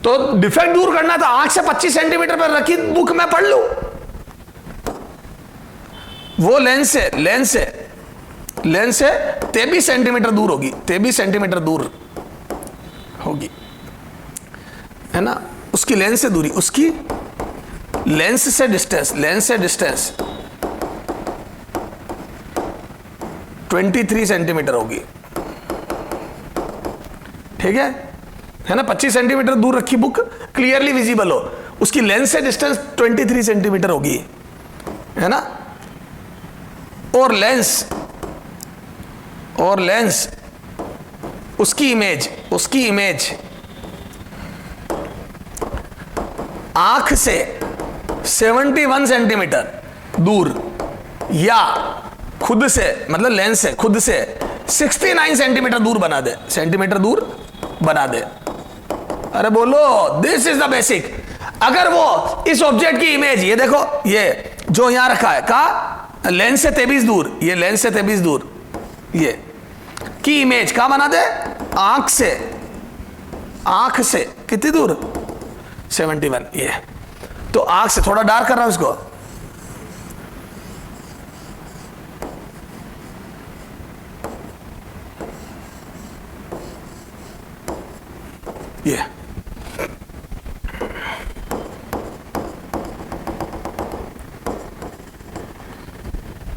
तो डिफेक्ट दूर करना था, आंख से 25 सेंटीमीटर पर रखी बुक मैं पढ़ लूं। वो लेंस से 23 सेंटीमीटर दूर होगी, 23 सेंटीमीटर दूर होगी, है ना। उसकी लेंस से दूरी, उसकी लेंस से डिस्टेंस 23 सेंटीमीटर होगी, ठीक है ना। 25 सेंटीमीटर दूर रखी बुक, क्लियरली विजिबल हो, उसकी लेंस से डिस्टेंस 23 सेंटीमीटर होगी, है ना। और लेंस उसकी इमेज आंख से 71 सेंटीमीटर दूर, या खुद से, मतलब लेंस से खुद से 69 सेंटीमीटर दूर बना दे, अरे बोलो, दिस इज द बेसिक। अगर वो इस ऑब्जेक्ट की इमेज, ये देखो, ये जो यहां रखा है, का लेंस से 23 दूर, ये लेंस से 23 दूर, ये की इमेज कहां बना दे, आंख से कितनी दूर, 71, ये। तो आंख से थोड़ा डार्क कर रहा हूं उसको, ये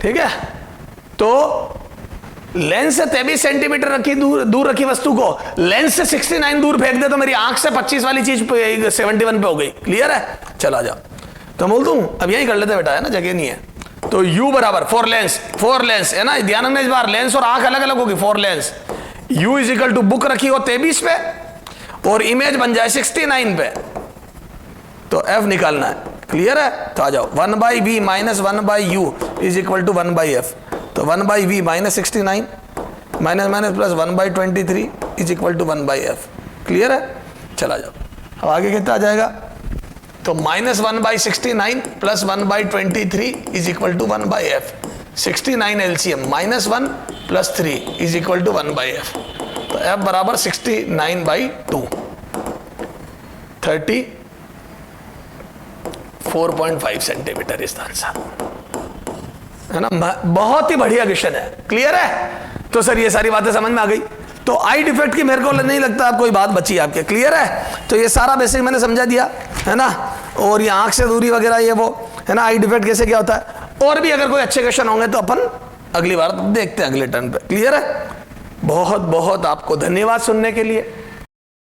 ठीक है। तो लेंस से 23 सेंटीमीटर रखी दूर रखी वस्तु को लेंस से 69 दूर फेंक दे तो मेरी आंख से 25 वाली चीज 71 पे हो गई। क्लियर है? चला जाओ। तो बोल दूं, अब यही कर लेते बेटा, है ना, जगह नहीं है। तो U बराबर फोर लेंस है ना, ध्यान रखना इस बार, लेंस और आंख अलग अलग होगी। For lens U is equal to book रखी हो 23 पे और इमेज बन जाए 69 पे, तो F निकालना है। क्लियर है? तो आ जाओ, 1/V minus 1/U is equal to 1/F। तो 1/V minus 69 minus plus 1/23 is equal to 1/F। Clear है? चला जाओ। अब आगे कितना आ जाएगा? तो minus 1/69 plus 1/23 is equal to 1/F। 69 LCM -1 plus 3 is equal to 1/F। तो F बराबर 69/2, 34.5 सेंटीमीटर इज द आंसर, है ना। बहुत ही बढ़िया क्वेश्चन है। क्लियर है? तो सर ये सारी बातें समझ में आ गई। तो आई डिफेक्ट की मेरे को नहीं लगता अब कोई बात बची आपके। क्लियर है? तो ये सारा बेसिक मैंने समझा दिया, है ना। और ये आंख से दूरी वगैरह ये वो, है ना, आई डिफेक्ट कैसे क्या होता है। और भी अगर कोई अच्छे क्वेश्चन होंगे तो अपन अगली बार देखते हैं, अगले टर्न पे। क्लियर है? बहुत बहुत आपको धन्यवाद सुनने के लिए।